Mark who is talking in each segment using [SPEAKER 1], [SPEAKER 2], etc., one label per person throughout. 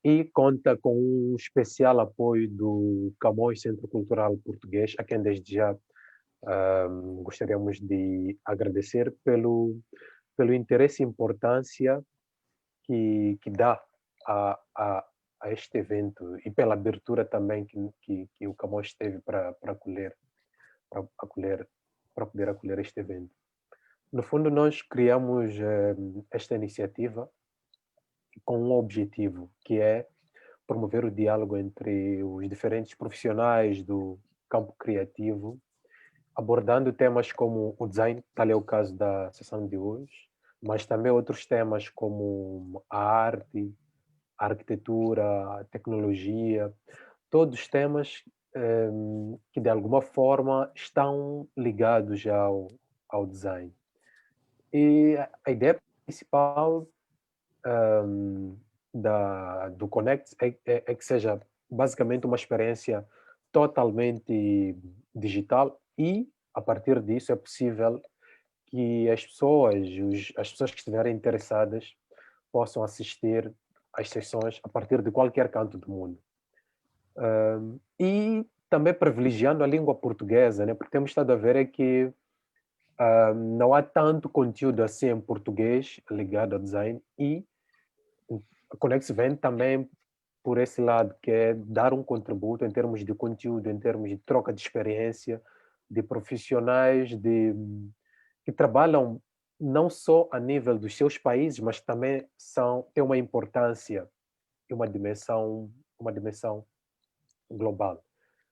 [SPEAKER 1] e conta com um especial apoio do Camões Centro Cultural Português, a quem desde já gostaríamos de agradecer pelo interesse e importância que dá a, a, a este evento e pela abertura também que o Camões teve para acolher, para poder acolher este evento. No fundo, nós criamos esta iniciativa com um objetivo, que é promover o diálogo entre os diferentes profissionais do campo criativo, abordando temas como o design, tal é o caso da sessão de hoje, mas também outros temas como a arte, a arquitetura, a tecnologia, todos temas que de alguma forma estão ligados ao design. E a ideia principal hum, do Connect é que seja basicamente uma experiência totalmente digital e, a partir disso, é possível que as pessoas que estiverem interessadas possam assistir às sessões a partir de qualquer canto do mundo. E também privilegiando a língua portuguesa, né? Porque temos estado a ver é que não há tanto conteúdo assim em português ligado ao design e a Conex vem também por esse lado, que é dar um contributo em termos de conteúdo, em termos de troca de experiência, de profissionais que trabalham não só a nível dos seus países, mas também têm uma importância e uma dimensão global.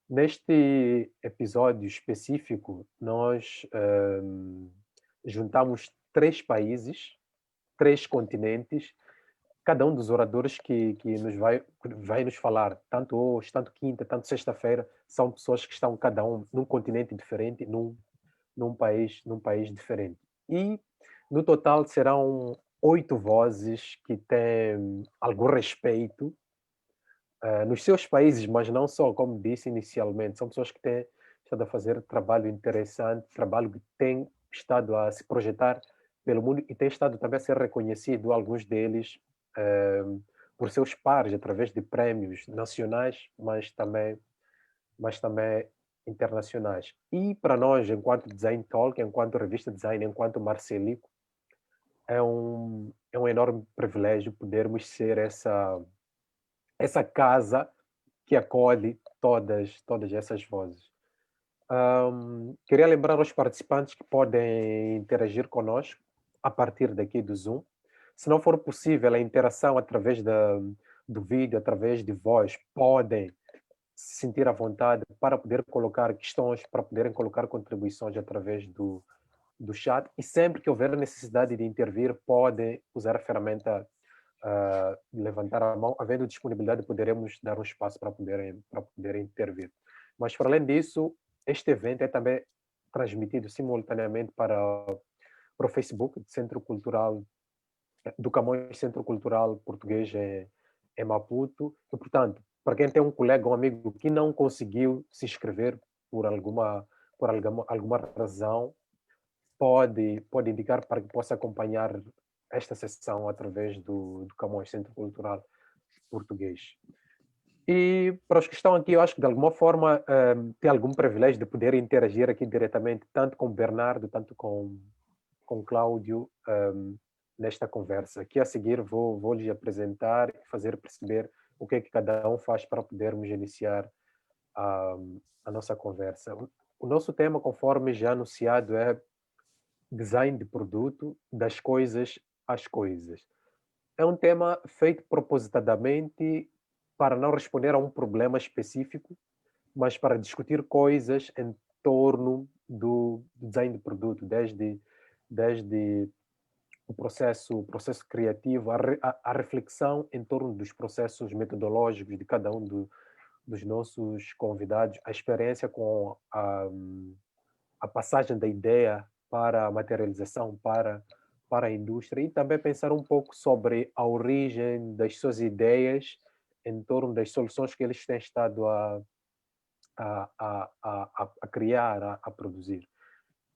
[SPEAKER 1] Neste episódio específico, nós juntamos três países, três continentes. Cada um dos oradores que vai nos falar, tanto hoje, tanto quinta, tanto sexta-feira, são pessoas que estão cada um num continente diferente, num país diferente. E, no total, serão 8 vozes que têm algum respeito nos seus países, mas não só, como disse inicialmente, são pessoas que têm estado a fazer trabalho interessante, trabalho que tem estado a se projetar pelo mundo e tem estado também a ser reconhecido, alguns deles, eh, por seus pares, através de prémios nacionais, mas também internacionais. E para nós, enquanto Design Talk, enquanto revista Design, enquanto Marcelico, é um enorme privilégio podermos ser essa casa que acolhe todas essas vozes. Queria lembrar aos participantes que podem interagir conosco a partir daqui do Zoom. Se não for possível a interação através do vídeo, através de voz, podem se sentir à vontade para poder colocar questões, para poderem colocar contribuições através do chat. E sempre que houver necessidade de intervir, podem usar a ferramenta levantar a mão, havendo disponibilidade, poderemos dar um espaço para poderem intervir. Mas, para além disso, este evento é também transmitido simultaneamente para o Facebook do Centro Cultural, do Camões Centro Cultural Português em Maputo. E, portanto, para quem tem um colega, um amigo que não conseguiu se inscrever por alguma razão, pode indicar para que possa acompanhar esta sessão através do Camões Centro Cultural Português. E para os que estão aqui, eu acho que de alguma forma tem algum privilégio de poder interagir aqui diretamente, tanto com o Bernardo, tanto com o Cláudio, nesta conversa. Aqui a seguir vou lhes apresentar e fazer perceber o que é que cada um faz para podermos iniciar a, a nossa conversa. O nosso tema, conforme já anunciado, é design de produto, das coisas às coisas. É um tema feito propositadamente para não responder a um problema específico, mas para discutir coisas em torno do design de produto, desde o processo criativo, a reflexão em torno dos processos metodológicos de cada um dos nossos convidados, a experiência com a passagem da ideia para a materialização, para a indústria, e também pensar um pouco sobre a origem das suas ideias em torno das soluções que eles têm estado a criar, a produzir.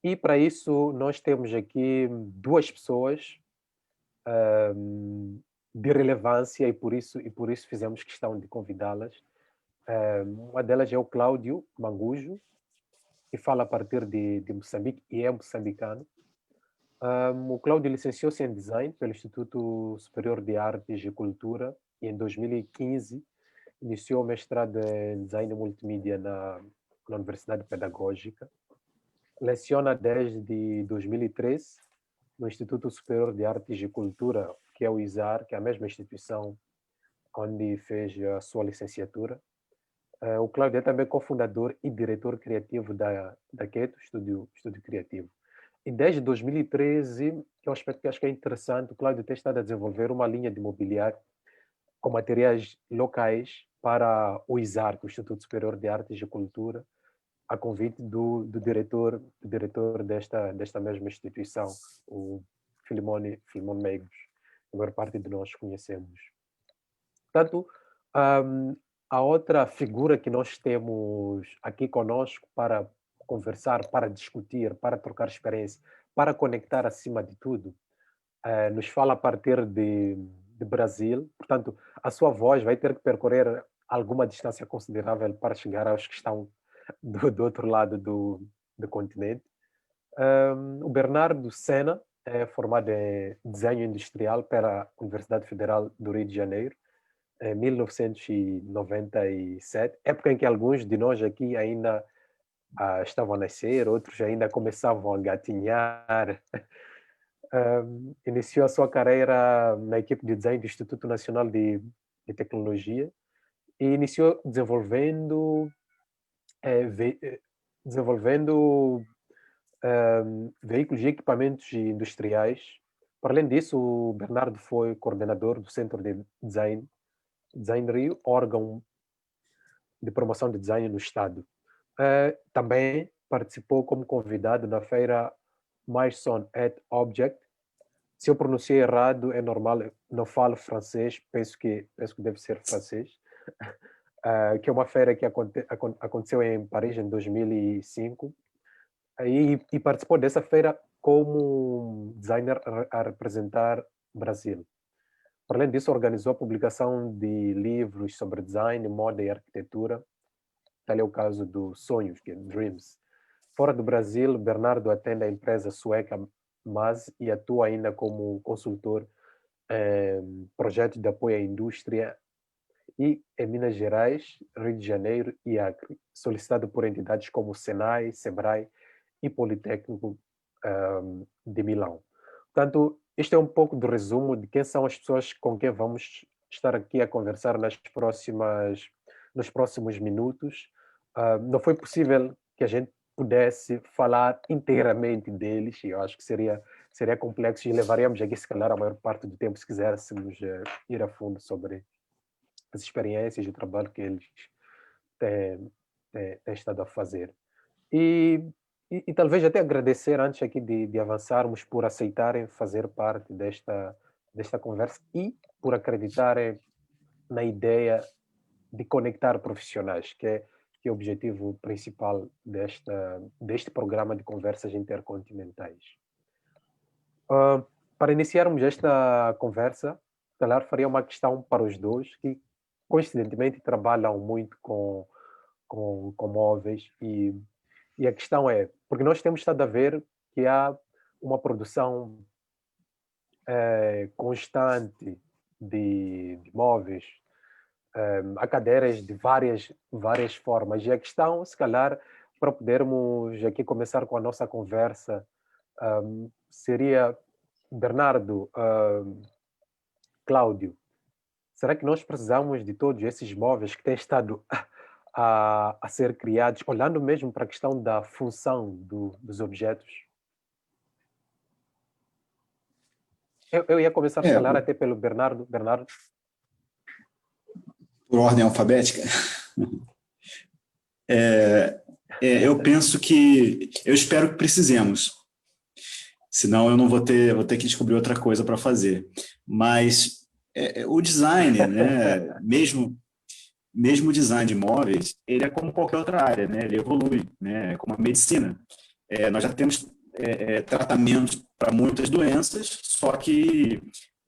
[SPEAKER 1] E para isso nós temos aqui duas pessoas de relevância, e por isso fizemos questão de convidá-las. Uma delas é o Cláudio Mangujo, que fala a partir de Moçambique e é moçambicano. O Cláudio licenciou-se em Design pelo Instituto Superior de Artes e Cultura e em 2015 iniciou o mestrado em Design Multimídia na Universidade Pedagógica. Leciona desde 2013 no Instituto Superior de Artes e Cultura, que é o ISAR, que é a mesma instituição onde fez a sua licenciatura. O Cláudio é também cofundador e diretor criativo da Keto, estúdio criativo. E desde 2013, que é um aspecto que acho que é interessante, o Cláudio tem estado a desenvolver uma linha de mobiliário com materiais locais para o ISAR, que é o Instituto Superior de Artes e Cultura, a convite do diretor desta mesma instituição, o Filimone Meigos, que a maior parte de nós conhecemos. Portanto, a outra figura que nós temos aqui conosco para conversar, para discutir, para trocar experiência, para conectar acima de tudo, nos fala a partir de Brasil. Portanto, a sua voz vai ter que percorrer alguma distância considerável para chegar aos que estão do outro lado do continente. O Bernardo Sena é formado em Desenho Industrial pela Universidade Federal do Rio de Janeiro, em 1997, época em que alguns de nós aqui ainda estavam a nascer, outros ainda começavam a gatinhar. Iniciou a sua carreira na equipe de design do Instituto Nacional de Tecnologia e iniciou desenvolvendo veículos e equipamentos industriais. Para além disso, o Bernardo foi coordenador do Centro de Design Rio, órgão de promoção de design no Estado. Também participou como convidado na feira Maison et Object. Se eu pronunciei errado, é normal, não falo francês, penso que deve ser francês, que é uma feira que aconteceu em Paris em 2005, e participou dessa feira como designer a representar Brasil. Para além disso, organizou a publicação de livros sobre design, moda e arquitetura. Tal é o caso do Sonhos, que é Dreams. Fora do Brasil, Bernardo atende a empresa sueca MAS e atua ainda como consultor em projetos de apoio à indústria e em Minas Gerais, Rio de Janeiro e Acre, solicitado por entidades como Senai, Sebrae e Politécnico de Milão. Portanto, este é um pouco do resumo de quem são as pessoas com quem vamos estar aqui a conversar nos próximos minutos. Não foi possível que a gente pudesse falar inteiramente deles, e eu acho que seria complexo, e levaríamos aqui, se calhar, a maior parte do tempo, se quiséssemos ir a fundo sobre as experiências e o trabalho que eles têm estado a fazer. E talvez até agradecer, antes aqui de avançarmos, por aceitarem fazer parte desta conversa e por acreditarem na ideia de conectar profissionais, que é o objetivo principal deste programa de conversas intercontinentais. Para iniciarmos esta conversa, calhar faria uma questão para os dois, que coincidentemente trabalham muito com móveis, e a questão é, porque nós temos estado a ver que há uma produção constante de móveis, há cadeiras de várias formas, e a questão, se calhar, para podermos aqui começar com a nossa conversa, seria, Bernardo, Cláudio, será que nós precisamos de todos esses móveis que têm estado a ser criados, olhando mesmo para a questão da função dos objetos? Eu ia começar, se calhar, até pelo Bernardo. Bernardo?
[SPEAKER 2] Por ordem alfabética? Eu penso que... Eu espero que precisemos. Senão eu não vou ter que descobrir outra coisa para fazer. Mas o design, né, mesmo o design de móveis, ele é como qualquer outra área, né? Ele evolui, né? Como a medicina. Nós já temos tratamentos para muitas doenças, só que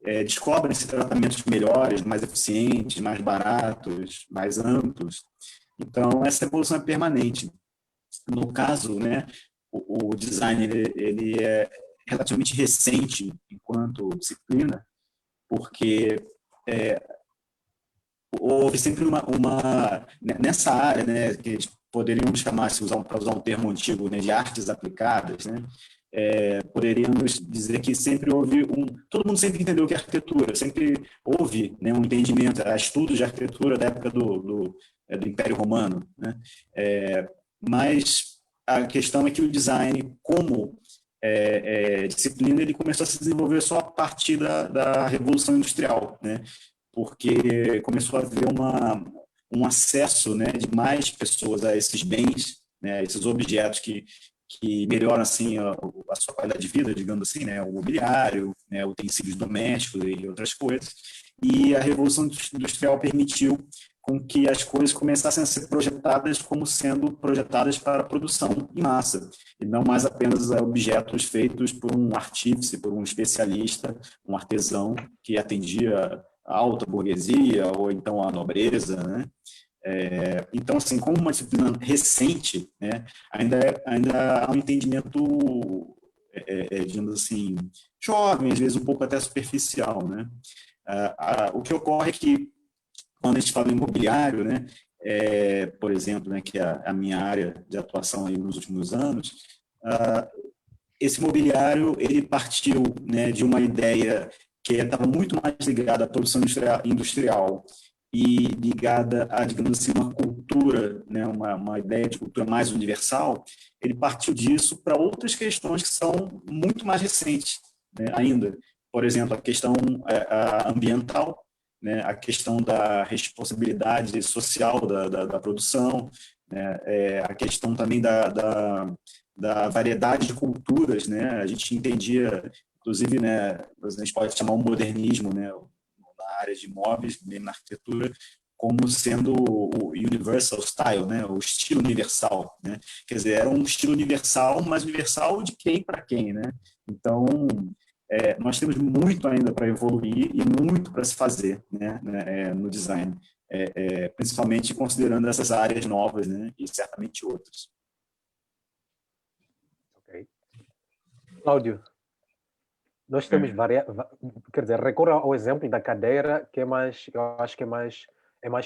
[SPEAKER 2] descobrem-se tratamentos melhores, mais eficientes, mais baratos, mais amplos. Então, essa evolução é permanente. No caso, né, o design ele é relativamente recente enquanto disciplina, porque houve sempre nessa área, né, que poderíamos chamar, para usar um termo antigo, né, de artes aplicadas, né, poderíamos dizer que sempre houve todo mundo sempre entendeu que arquitetura, sempre houve, né, um entendimento, estudos de arquitetura da época do Império Romano, né, mas a questão é que o design, como disciplina, ele começou a se desenvolver só a partir da Revolução Industrial, né, porque começou a haver um acesso, né, de mais pessoas a esses bens, né, esses objetos que melhoram assim a sua qualidade de vida, digamos assim, né, o mobiliário, né, utensílios domésticos e outras coisas. E a Revolução Industrial permitiu com que as coisas começassem a ser projetadas como sendo projetadas para produção em massa, e não mais apenas objetos feitos por um artífice, por um especialista, um artesão que atendia a alta burguesia ou então a nobreza, né? Então, assim, como uma disciplina recente, né, ainda há um entendimento, digamos assim, jovem, às vezes um pouco até superficial, né? O que ocorre é que, quando a gente fala em imobiliário, né, por exemplo, né, que é a minha área de atuação aí nos últimos anos, esse mobiliário ele partiu, né, de uma ideia que estava muito mais ligada à produção industrial e ligada a, digamos assim, uma cultura, né, uma ideia de cultura mais universal. Ele partiu disso para outras questões que são muito mais recentes, né, ainda. Por exemplo, a questão ambiental, né, a questão da responsabilidade social da produção, né, a questão também da variedade de culturas, né? A gente entendia, inclusive, né, a gente pode chamar o modernismo, né, na área de imóveis, mesmo na arquitetura, como sendo o universal style, né, o estilo universal, né? Quer dizer, era um estilo universal, mas universal de quem para quem, né? Então, nós temos muito ainda para evoluir e muito para se fazer, né, no design, principalmente considerando essas áreas novas, né, e certamente outras.
[SPEAKER 1] Ok. Cláudio, nós temos quer dizer, recorra ao exemplo da cadeira, que é mais, eu acho que é mais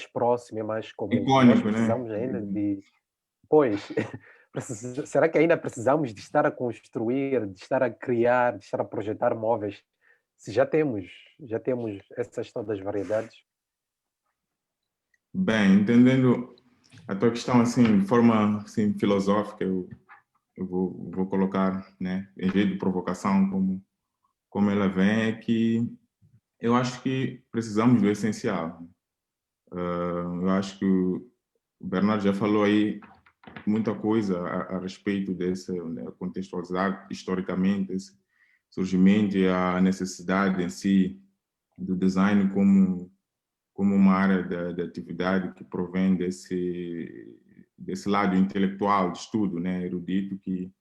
[SPEAKER 1] próximo, é mais comum. Nós
[SPEAKER 3] Icônico, né?
[SPEAKER 1] precisamos ainda pois, será que ainda precisamos de estar a construir, de estar a criar, de estar a projetar móveis, se já temos essas todas as variedades?
[SPEAKER 3] Bem, entendendo a tua questão assim, de forma assim, filosófica, eu vou colocar, né, em vez de provocação, como ela vem, é que eu acho que precisamos do essencial. Eu acho que o Bernardo já falou aí muita coisa a respeito desse, né, contextualizar historicamente esse surgimento e a necessidade em si do design como uma área de atividade que provém desse lado intelectual de estudo, né, erudito, que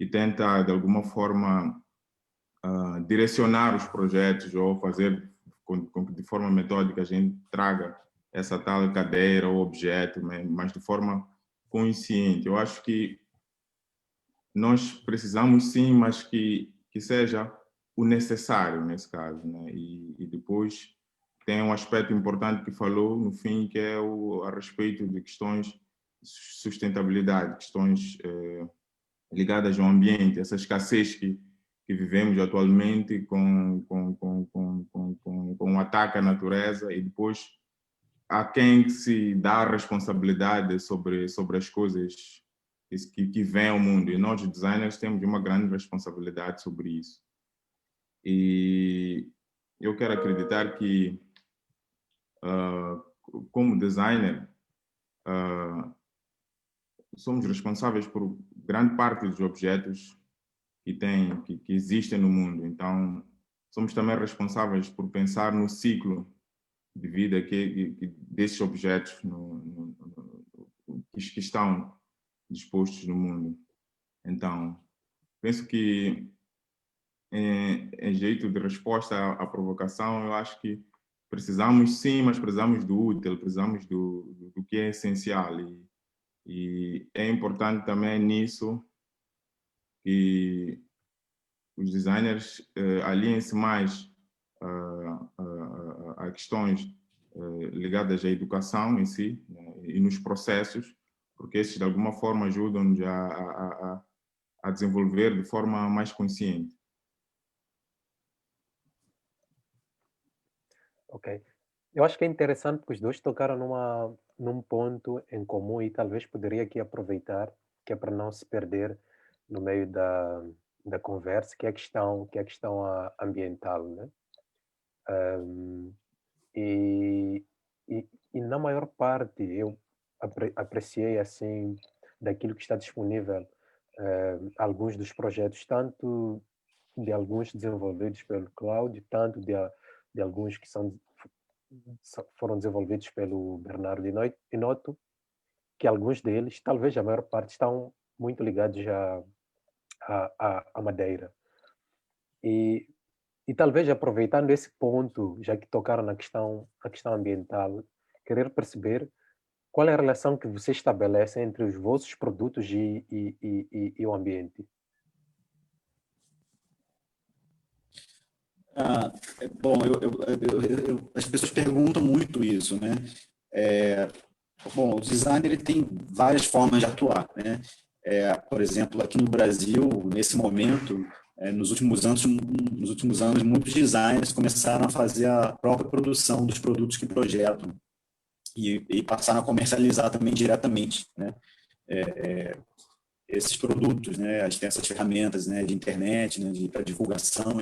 [SPEAKER 3] tenta, de alguma forma, direcionar os projetos ou fazer com que, de forma metódica, a gente traga essa tal cadeira ou objeto, mas de forma consciente. Eu acho que nós precisamos sim, mas que seja o necessário nesse caso, né? E depois tem um aspecto importante que falou no fim, que é a respeito de questões de sustentabilidade, questões ligadas ao ambiente, essa escassez que vivemos atualmente com o ataque à natureza, e depois a quem se dá a responsabilidade sobre as coisas que vêm ao mundo. E nós, designers, temos uma grande responsabilidade sobre isso. E eu quero acreditar que, como designer, somos responsáveis por grande parte dos objetos que existem no mundo. Então, somos também responsáveis por pensar no ciclo de vida desses objetos que estão dispostos no mundo. Então, penso que em jeito de resposta à provocação, eu acho que precisamos sim, mas precisamos do útil, precisamos do que é essencial. E é importante também nisso que os designers aliem-se mais a questões ligadas à educação em si, né, e nos processos, porque esses de alguma forma ajudam-nos a desenvolver de forma mais consciente.
[SPEAKER 1] Ok. Eu acho que é interessante que os dois tocaram num ponto em comum e talvez poderia aqui aproveitar, que é para não se perder no meio da conversa, que é a questão ambiental, né? Ahm, e, e na maior parte eu apreciei assim daquilo que está disponível, alguns dos projetos, tanto de alguns desenvolvidos pelo Cloud, tanto de alguns que foram desenvolvidos pelo Bernardo Inotto, que alguns deles, talvez a maior parte, estão muito ligados à madeira. E, e talvez aproveitando esse ponto, já que tocaram na questão ambiental, querer perceber qual é a relação que você estabelece entre os vossos produtos e o ambiente.
[SPEAKER 2] Ah, bom, as pessoas perguntam muito isso, né? É, bom, o design ele tem várias formas de atuar, né? Por exemplo, aqui no Brasil, nesse momento, nos últimos anos, muitos designers começaram a fazer a própria produção dos produtos que projetam e passaram a comercializar também diretamente, né? Esses produtos, né? A gente tem essas ferramentas, né, de internet, né, para divulgação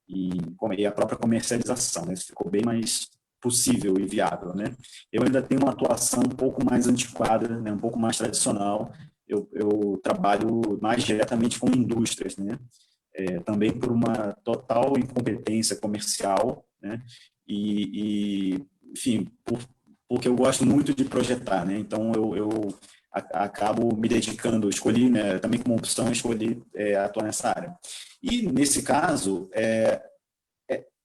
[SPEAKER 2] e a própria comercialização, né? Isso ficou bem mais possível e viável, né? Eu ainda tenho uma atuação um pouco mais antiquada, né? Um pouco mais tradicional. Eu trabalho mais diretamente com indústrias, né? Também por uma total incompetência comercial, né? Enfim, porque eu gosto muito de projetar, né? Então eu acabo me dedicando, escolhi, né? Também como opção, escolhi atuar nessa área. E, nesse caso,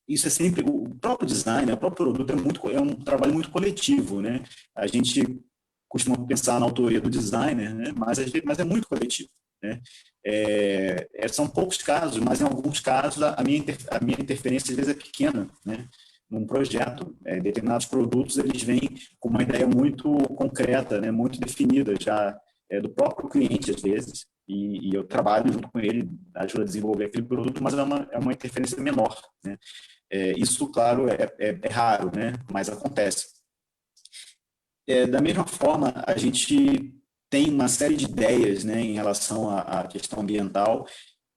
[SPEAKER 2] isso é sempre, o próprio design, o próprio produto é um trabalho muito coletivo, né? A gente costuma pensar na autoria do designer, né? Mas é muito coletivo, né? São poucos casos, mas em alguns casos a minha interferência às vezes é pequena, né? Num projeto, determinados produtos eles vêm com uma ideia muito concreta, né? Muito definida já do próprio cliente às vezes, e eu trabalho junto com ele, ajudo a desenvolver aquele produto, mas é uma interferência menor, né? Isso, claro, é raro, né? Mas acontece. Da mesma forma, a gente tem uma série de ideias, né, em relação à questão ambiental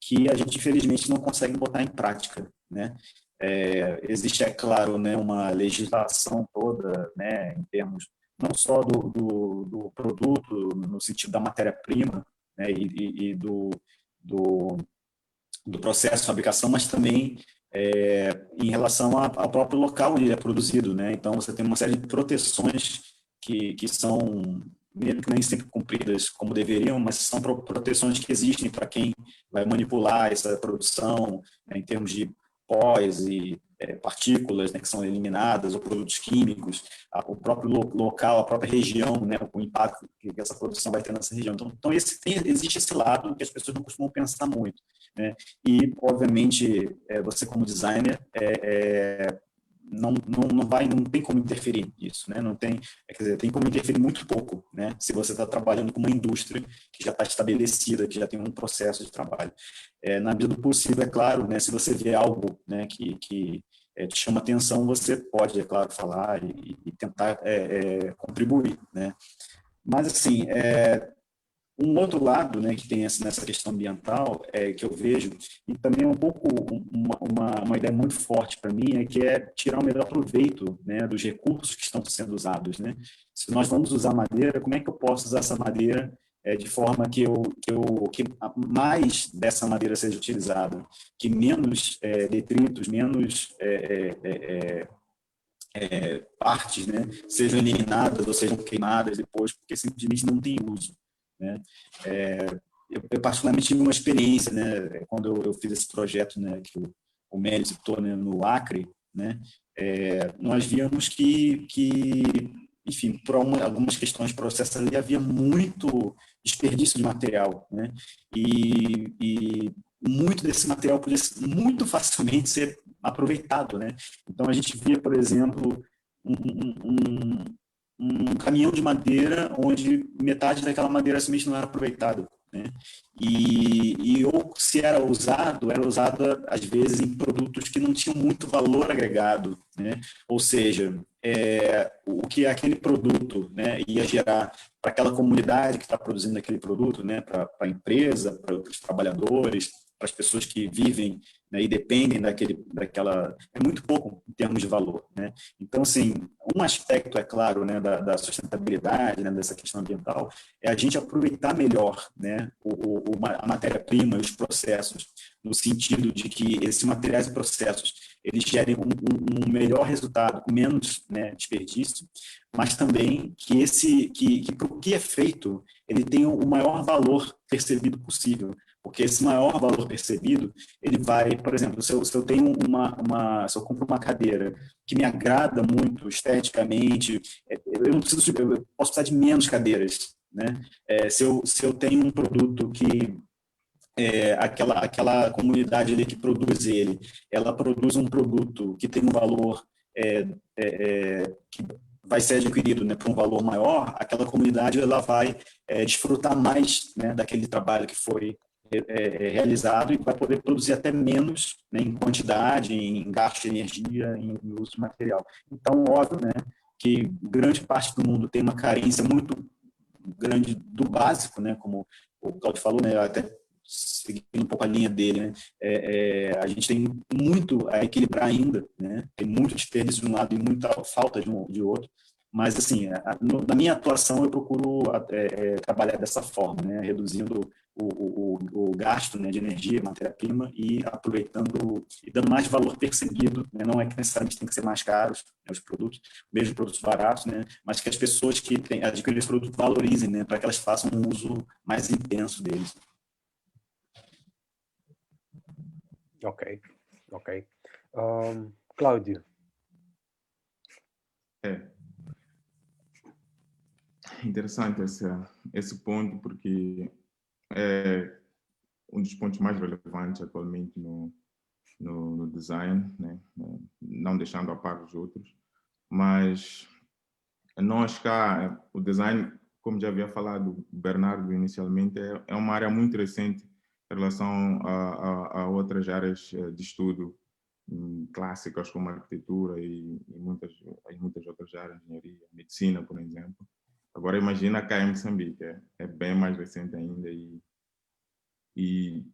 [SPEAKER 2] que a gente, infelizmente, não consegue botar em prática, né? Existe, é claro, né, uma legislação toda, né, em termos não só do produto, no sentido da matéria-prima, né, e do processo de fabricação, mas também em relação ao próprio local onde ele é produzido, né? Então, você tem uma série de proteções que são, mesmo que nem sempre cumpridas como deveriam, mas são proteções que existem para quem vai manipular essa produção, né, em termos de pós e partículas, né, que são eliminadas, ou produtos químicos, o próprio local, a própria região, né, o impacto que essa produção vai ter nessa região. Então existe esse lado que as pessoas não costumam pensar muito, né? E, obviamente, você como designer não tem como interferir nisso, né? Não tem, quer dizer, tem como interferir muito pouco, né? Se você está trabalhando com uma indústria que já está estabelecida, que já tem um processo de trabalho. Na medida do possível, é claro, né? Se você vê algo, né, que te chama atenção, você pode, é claro, falar e tentar contribuir, né? Mas, assim, um outro lado, né, que tem nessa questão ambiental, que eu vejo, e também é um pouco uma ideia muito forte para mim, que é tirar o melhor proveito, né, dos recursos que estão sendo usados, né? Se nós vamos usar madeira, como é que eu posso usar essa madeira de forma que mais dessa madeira seja utilizada, que menos detritos, menos partes, né, sejam eliminadas ou sejam queimadas depois, porque simplesmente não tem uso, né? eu particularmente tive uma experiência, né, quando eu fiz esse projeto, né, que o Mélio citou, né, no Acre, né, nós víamos que enfim, por algumas questões de processo ali, havia muito desperdício de material, né, e muito desse material podia muito facilmente ser aproveitado, né. Então, a gente via, por exemplo, um caminhão de madeira onde metade daquela madeira simplesmente não era aproveitada, né? Ou se era usado às vezes em produtos que não tinham muito valor agregado, né? Ou seja, o que aquele produto, né, ia gerar para aquela comunidade que está produzindo aquele produto, né, para a empresa, para os trabalhadores, para as pessoas que vivem, né, e dependem daquela... É muito pouco em termos de valor, né? Então, assim, um aspecto, é claro, né, da sustentabilidade, né, dessa questão ambiental, é a gente aproveitar melhor, né, a matéria-prima e os processos, no sentido de que esses materiais e processos eles gerem um melhor resultado, menos, né, desperdício, mas também que para o que é feito, ele tenha o maior valor percebido possível, porque esse maior valor percebido, ele vai, por exemplo, se eu tenho se eu compro uma cadeira que me agrada muito esteticamente, eu não preciso, eu posso precisar de menos cadeiras, né? Se eu tenho um produto que aquela comunidade ali que produz ele, ela produz um produto que tem um valor que vai ser adquirido, né, por um valor maior, aquela comunidade ela vai desfrutar mais, né, daquele trabalho que foi realizado e vai poder produzir até menos, né, em quantidade, em gasto de energia, em uso de material. Então, óbvio, né, que grande parte do mundo tem uma carência muito grande do básico, né, como o Claudio falou, né, até seguindo um pouco a linha dele, né, a gente tem muito a equilibrar ainda, né, tem muito desperdício de um lado e muita falta de outro, mas, assim, na minha atuação eu procuro trabalhar dessa forma, né, reduzindo o gasto, né, de energia, matéria-prima e aproveitando e dando mais valor percebido, né, não é que necessariamente tem que ser mais caros, né, os produtos, mesmo produtos baratos, né, mas que as pessoas que adquirem esse produto valorizem, né, para que elas façam um uso mais intenso deles.
[SPEAKER 1] Ok. Cláudio.
[SPEAKER 3] Interessante esse ponto, porque é um dos pontos mais relevantes atualmente no design, né? Não deixando a par os outros, mas nós cá, o design, como já havia falado o Bernardo inicialmente, é uma área muito recente em relação a outras áreas de estudo clássicas como a arquitetura e muitas outras áreas, engenharia, medicina, por exemplo. Agora imagina cá em Moçambique, é bem mais recente ainda e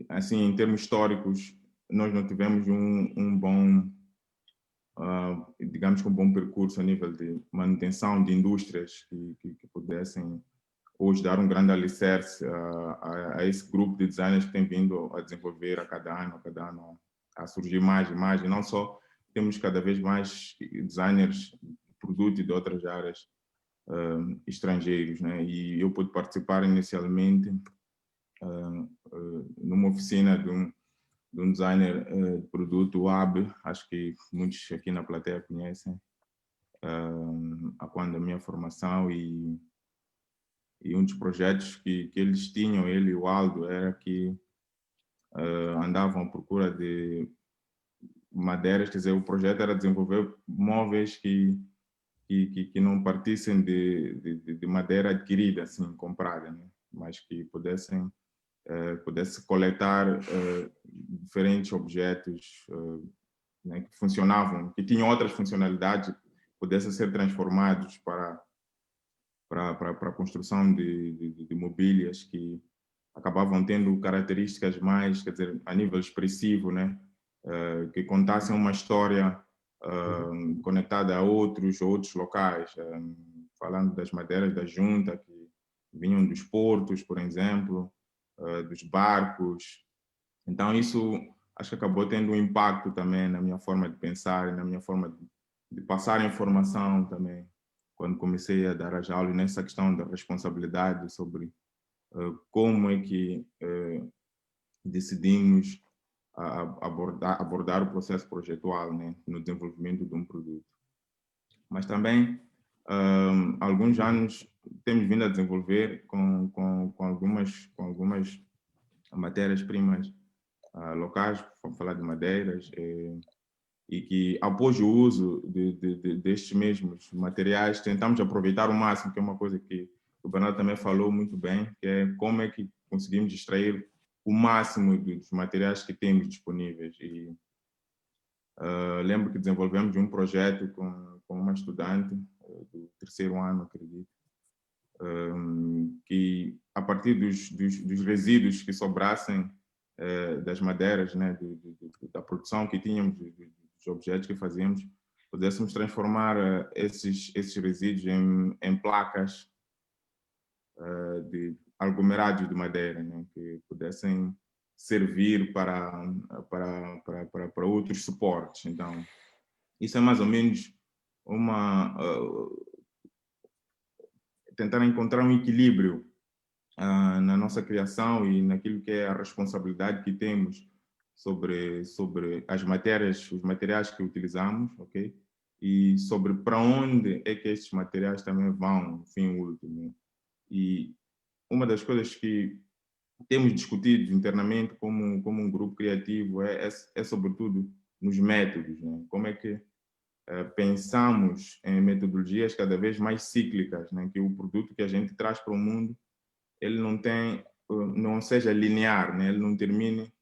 [SPEAKER 3] assim, em termos históricos, nós não tivemos um bom, digamos que um bom percurso a nível de manutenção de indústrias que pudessem hoje dar um grande alicerce a esse grupo de designers que tem vindo a desenvolver a cada ano, a surgir mais e mais, e não só temos cada vez mais designers de produto e de outras áreas estrangeiros, né? E eu pude participar inicialmente numa oficina de um designer de produto, o AB, acho que muitos aqui na plateia conhecem, quando a minha formação e um dos projetos que eles tinham, ele e o Aldo, era que andavam à procura de madeiras, quer dizer, o projeto era desenvolver móveis que não partissem de madeira adquirida, assim, comprada, né? Mas que pudesse coletar diferentes objetos né, que funcionavam, que tinham outras funcionalidades, pudessem ser transformados para a construção de mobílias que acabavam tendo características mais, quer dizer, a nível expressivo, né? Que contassem uma história conectada a outros locais, falando das madeiras da junta que vinham dos portos, por exemplo, dos barcos. Então isso acho que acabou tendo um impacto também na minha forma de pensar e na minha forma de passar informação também, quando comecei a dar as aulas nessa questão da responsabilidade sobre como é que decidimos abordar o processo projetual, né, no desenvolvimento de um produto. Mas também, alguns anos temos vindo a desenvolver com algumas matérias-primas locais, vamos falar de madeiras, e que após o uso destes mesmos materiais, tentamos aproveitar o máximo, que é uma coisa que o Bernardo também falou muito bem, que é como é que conseguimos extrair o máximo dos materiais que temos disponíveis. E lembro que desenvolvemos um projeto com uma estudante do terceiro ano, acredito, que a partir dos resíduos que sobrassem das madeiras, né, da produção que tínhamos, dos objetos que fazíamos, pudéssemos transformar esses resíduos em placas de aglomerados de madeira, né, que pudessem servir para outros suportes. Então, isso é mais ou menos tentar encontrar um equilíbrio na nossa criação e naquilo que é a responsabilidade que temos sobre as matérias, os materiais que utilizamos, ok? E sobre para onde é que estes materiais também vão, no fim último. E uma das coisas que temos discutido internamente como um grupo criativo é sobretudo nos métodos, né? Como é que pensamos em metodologias cada vez mais cíclicas, né? Que o produto que a gente traz para o mundo ele não seja linear, né? Ele não termine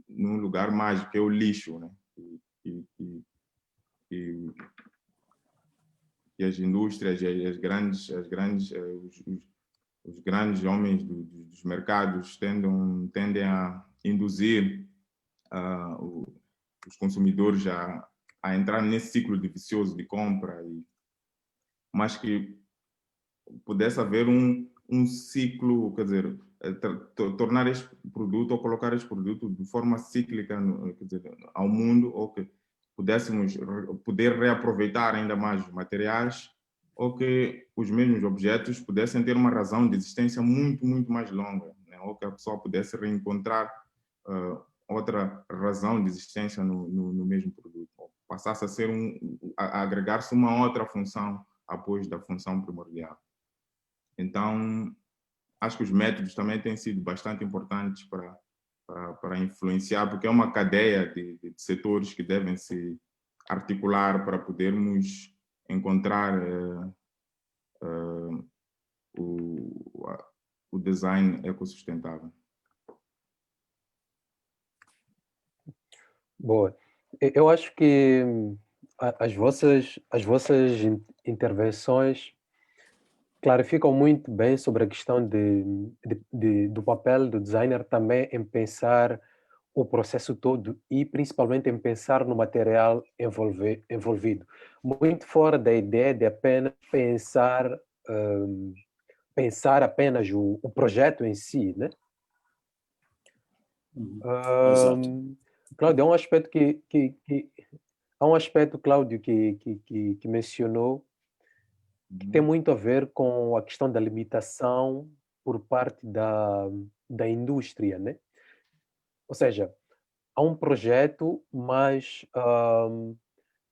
[SPEAKER 3] num lugar mágico, que é o lixo, né? E as indústrias e os grandes homens dos mercados tendem a induzir os consumidores a entrar nesse ciclo vicioso de compra, mas que pudesse haver um ciclo, quer dizer, tornar este produto ou colocar este produto de forma cíclica, quer dizer, ao mundo, ou que pudéssemos poder reaproveitar ainda mais os materiais, ou que os mesmos objetos pudessem ter uma razão de existência muito, muito mais longa, né? Ou que a pessoa pudesse reencontrar outra razão de existência no mesmo produto, ou passasse a ser a agregar-se uma outra função após da função primordial. Então, acho que os métodos também têm sido bastante importantes para influenciar, porque é uma cadeia de setores que devem se articular para podermos encontrar o design ecossustentável.
[SPEAKER 1] Boa. Eu acho que as vossas intervenções clarificam muito bem sobre a questão do papel do designer também em pensar o processo todo e principalmente em pensar no material envolvido. Muito fora da ideia de apenas pensar apenas o projeto em si, né?
[SPEAKER 2] Exato.
[SPEAKER 1] Cláudio, há um aspecto Cláudio, que mencionou que tem muito a ver com a questão da limitação por parte da indústria, né? Ou seja, há um projeto, mas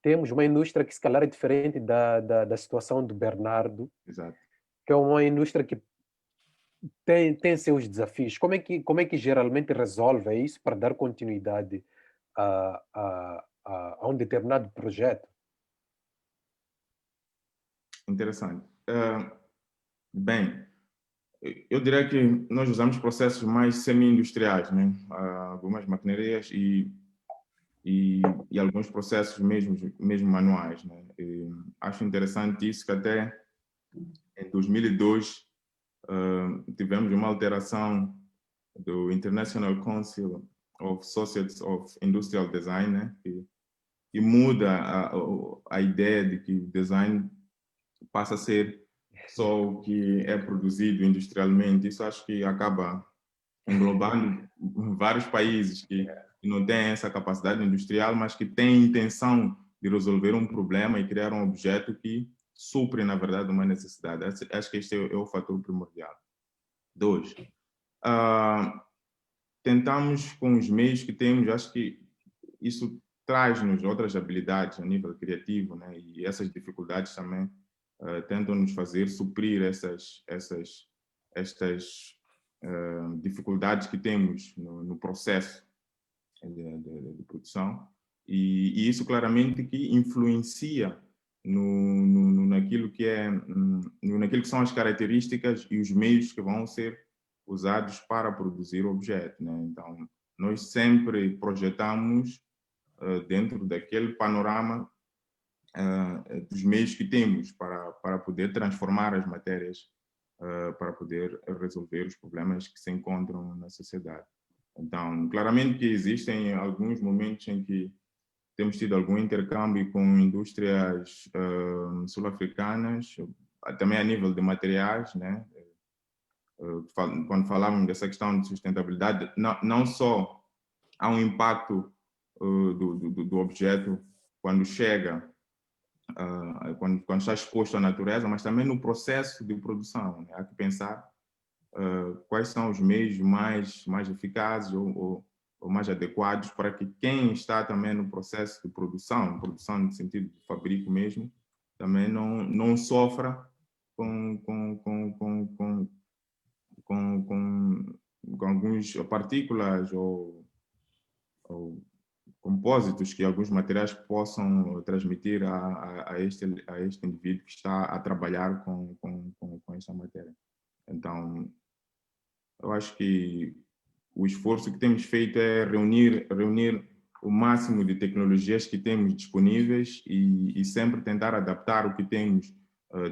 [SPEAKER 1] temos uma indústria que se calhar é diferente da situação do Bernardo,
[SPEAKER 3] Exato.
[SPEAKER 1] que é uma indústria que tem seus desafios. Como é que geralmente resolve isso para dar continuidade a um determinado projeto?
[SPEAKER 3] Interessante. Bem, eu diria que nós usamos processos mais semi-industriais, né? Algumas maquinarias e alguns processos mesmo manuais, né? E acho interessante isso, que até em 2002 tivemos uma alteração do International Council of Associates of Industrial Design, né? E muda a ideia de que o design passa a ser só o que é produzido industrialmente. Isso acho que acaba englobando vários países que não têm essa capacidade industrial, mas que têm intenção de resolver um problema e criar um objeto que supre, na verdade, uma necessidade. Acho que este é o fator primordial. Dois, tentamos com os meios que temos, acho que isso traz-nos outras habilidades a nível criativo, né? E essas dificuldades também tentam nos fazer suprir estas dificuldades que temos no processo de produção, e isso claramente que influencia naquilo que são as características e os meios que vão ser usados para produzir o objeto, né? Então, nós sempre projetamos dentro daquele panorama dos meios que temos para poder transformar as matérias, para poder resolver os problemas que se encontram na sociedade. Então, claramente que existem alguns momentos em que temos tido algum intercâmbio com indústrias sul-africanas, também a nível de materiais, né? Quando falamos dessa questão de sustentabilidade, não só há um impacto do objeto quando chega, quando está exposto à natureza, mas também no processo de produção, né? Há que pensar quais são os meios mais eficazes ou mais adequados para que quem está também no processo de produção no sentido de fabrico mesmo, também não sofra com algumas partículas ou compósitos que alguns materiais possam transmitir a este indivíduo que está a trabalhar com esta matéria. Então, eu acho que o esforço que temos feito é reunir o máximo de tecnologias que temos disponíveis e sempre tentar adaptar o que temos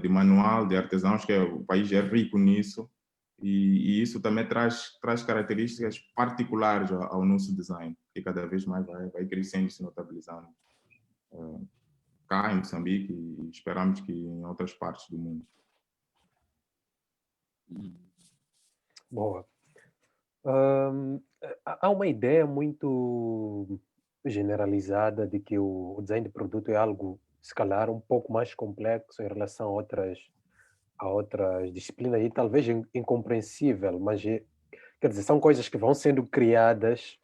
[SPEAKER 3] de manual, de artesãos, que o país é rico nisso, e isso também traz características particulares ao nosso design, que cada vez mais vai crescendo e se notabilizando cá em Moçambique e esperamos que em outras partes do mundo.
[SPEAKER 1] Boa. Há uma ideia muito generalizada de que o design de produto é algo, se calhar, um pouco mais complexo em relação a outras disciplinas e talvez incompreensível, mas quer dizer, são coisas que vão sendo criadas,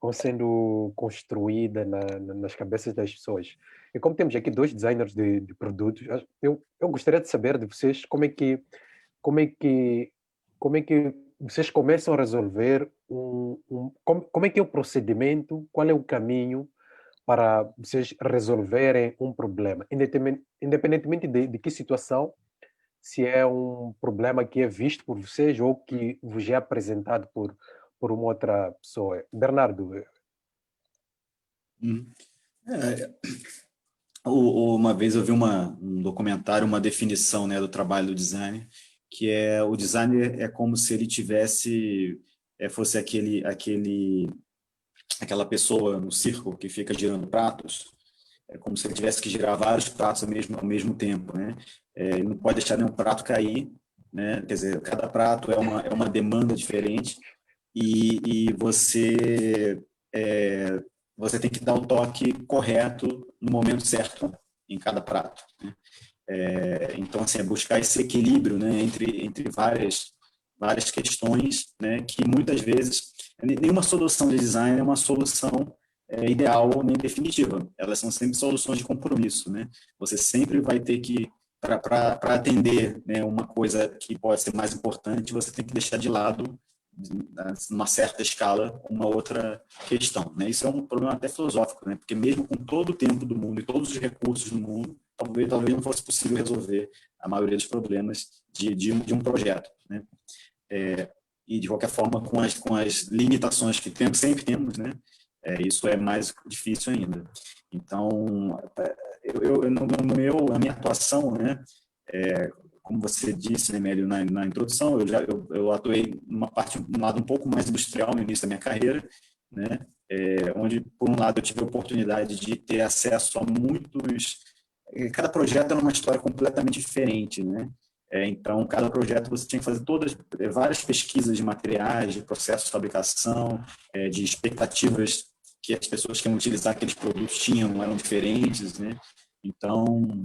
[SPEAKER 1] vão sendo construídas nas cabeças das pessoas. E como temos aqui dois designers de produtos, eu gostaria de saber de vocês como é que vocês começam a resolver como é que é o procedimento, qual é o caminho para vocês resolverem um problema, independentemente de que situação, se é um problema que é visto por vocês ou que vos é apresentado por uma outra pessoa. Bernardo.
[SPEAKER 2] Uma vez eu vi um documentário, uma definição, né, do trabalho do design, que o design é como se ele fosse aquela pessoa no circo que fica girando pratos. É como se ele tivesse que girar vários pratos ao mesmo tempo, né? Ele não pode deixar nenhum prato cair, né? Quer dizer, cada prato é uma demanda diferente e você tem que dar o toque correto no momento certo em cada prato, né? Então, assim, é buscar esse equilíbrio, né, entre várias questões, né, que muitas vezes nenhuma solução de design é uma solução ideal nem definitiva. Elas são sempre soluções de compromisso, né? Você sempre vai ter que, para atender, né, uma coisa que pode ser mais importante, você tem que deixar de lado, numa certa escala, uma outra questão, né? Isso é um problema até filosófico, né? Porque mesmo com todo o tempo do mundo e todos os recursos do mundo, talvez não fosse possível resolver a maioria dos problemas de um projeto, né? E, de qualquer forma, com as limitações que sempre temos, né? Isso é mais difícil ainda. Então, a minha atuação, né? Como você disse, né, Mélio, na introdução, eu atuei num lado um pouco mais industrial no início da minha carreira, né? Onde, por um lado, eu tive a oportunidade de ter acesso a cada projeto era uma história completamente diferente, né? Então, cada projeto você tinha que fazer várias pesquisas de materiais, de processo de fabricação, de expectativas que as pessoas que iam utilizar aqueles produtos eram diferentes, né? Então,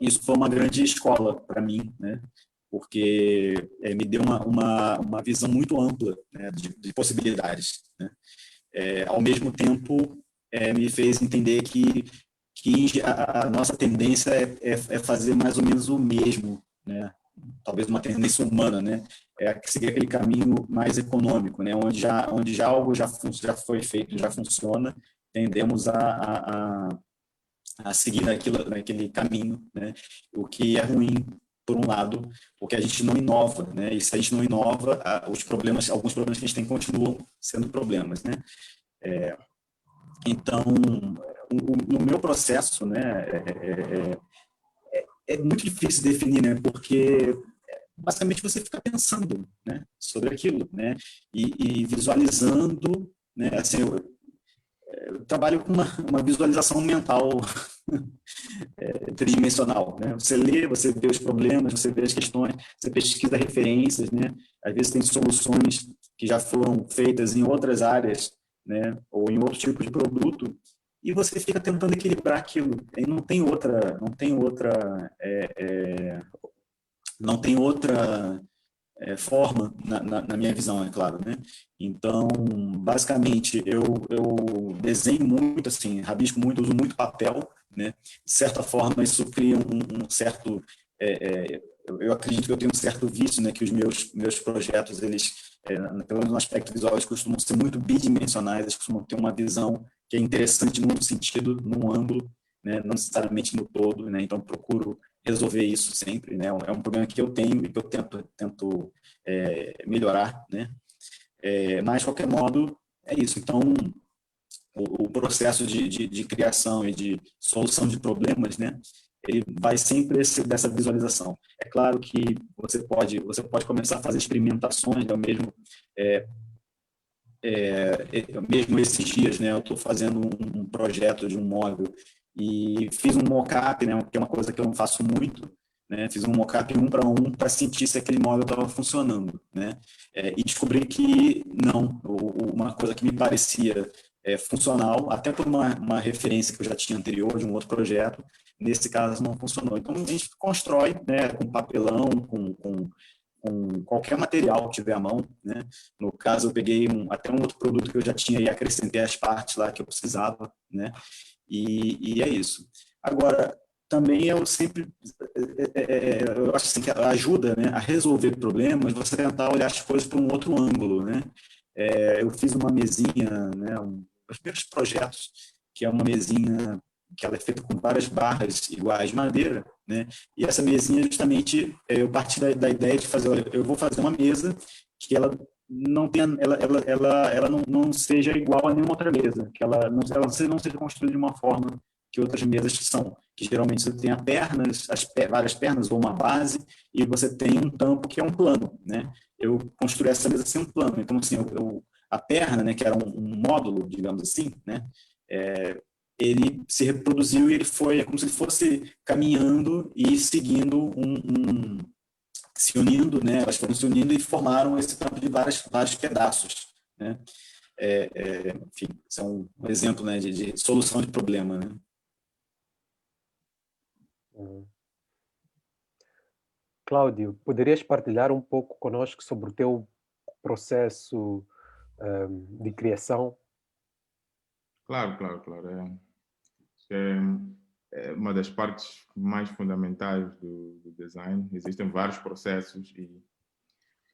[SPEAKER 2] isso foi uma grande escola para mim, né? porque me deu uma visão muito ampla, né, de possibilidades, né? Ao mesmo tempo, me fez entender que a nossa tendência é fazer mais ou menos o mesmo, né? Talvez uma tendência humana, né? É seguir aquele caminho mais econômico, né? Onde já algo já foi feito, já funciona, tendemos a seguir naquele caminho, né? O que é ruim, por um lado, porque a gente não inova, né? E se a gente não inova, alguns problemas que a gente tem continuam sendo problemas, né? Então, no meu processo, né, é muito difícil definir, né? Porque basicamente você fica pensando, né, sobre aquilo, né? E visualizando, né? Assim, eu trabalho com uma visualização mental tridimensional, né? Você lê, você vê os problemas, você vê as questões, você pesquisa referências, né? Às vezes tem soluções que já foram feitas em outras áreas, né? Ou em outro tipo de produto, e você fica tentando equilibrar aquilo. E não tem outra forma, na minha visão, é claro, né? Então, basicamente, eu desenho muito, assim, rabisco muito, uso muito papel, né? De certa forma, isso cria um certo... eu acredito que eu tenho um certo vício, né? Que os meus projetos, eles, pelo menos no aspecto visual, eles costumam ser muito bidimensionais, eles costumam ter uma visão que é interessante num sentido, num ângulo, né? Não necessariamente no todo, né? Então, procuro resolver isso sempre, né? É um problema que eu tenho e que eu tento melhorar, né? Mas, de qualquer modo, é isso. Então, o processo de criação e de solução de problemas, né? Ele vai sempre dessa visualização. É claro que você pode começar a fazer experimentações, né? Mesmo esses dias, né? Eu estou fazendo um projeto de um móvel e fiz um mock-up, né? Que é uma coisa que eu não faço muito, né? Fiz um mock-up 1 para 1 para sentir se aquele móvel estava funcionando, né? E descobri que não, uma coisa que me parecia funcional, até por uma referência que eu já tinha anterior de um outro projeto, nesse caso não funcionou. Então, a gente constrói, né, com papelão, com qualquer material que tiver à mão, né? No caso, eu peguei até um outro produto que eu já tinha e acrescentei as partes lá que eu precisava, né? E é isso. Agora, também eu sempre, eu acho assim, que ajuda, né, a resolver problemas, você tentar olhar as coisas por um outro ângulo, né? Eu fiz uma mesinha, né, os primeiros projetos, que é uma mesinha que ela é feita com várias barras iguais de madeira, né? E essa mesinha, justamente, eu parti da ideia de fazer, olha, eu vou fazer uma mesa que ela não tenha, ela não seja igual a nenhuma outra mesa, que ela não seja construída de uma forma que outras mesas são, que geralmente você tem várias pernas ou uma base, e você tem um tampo que é um plano, né? Eu construí essa mesa sem um plano, então assim, a perna, né, que era um módulo, digamos assim, né? Ele se reproduziu e ele foi como se ele fosse caminhando e seguindo se unindo, né? Elas foram se unindo e formaram esse campo de vários pedaços, né? Enfim, isso é um exemplo, né, de solução de problema, né?
[SPEAKER 1] Cláudio, poderias partilhar um pouco conosco sobre o teu processo de criação?
[SPEAKER 3] Claro, claro, claro. É uma das partes mais fundamentais do design. Existem vários processos e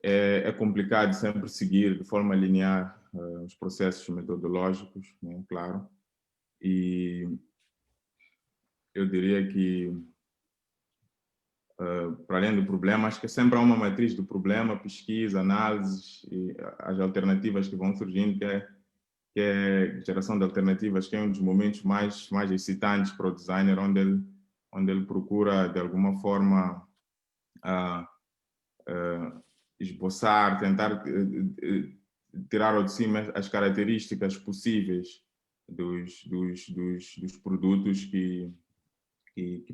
[SPEAKER 3] é complicado sempre seguir de forma linear os processos metodológicos, né? Claro. E eu diria que, para além do problema, acho que sempre há uma matriz do problema, pesquisa, análise e as alternativas que vão surgindo, que é geração de alternativas, que é um dos momentos mais excitantes para o designer, onde ele procura, de alguma forma, esboçar, tentar tirar ao de cima as características possíveis dos produtos que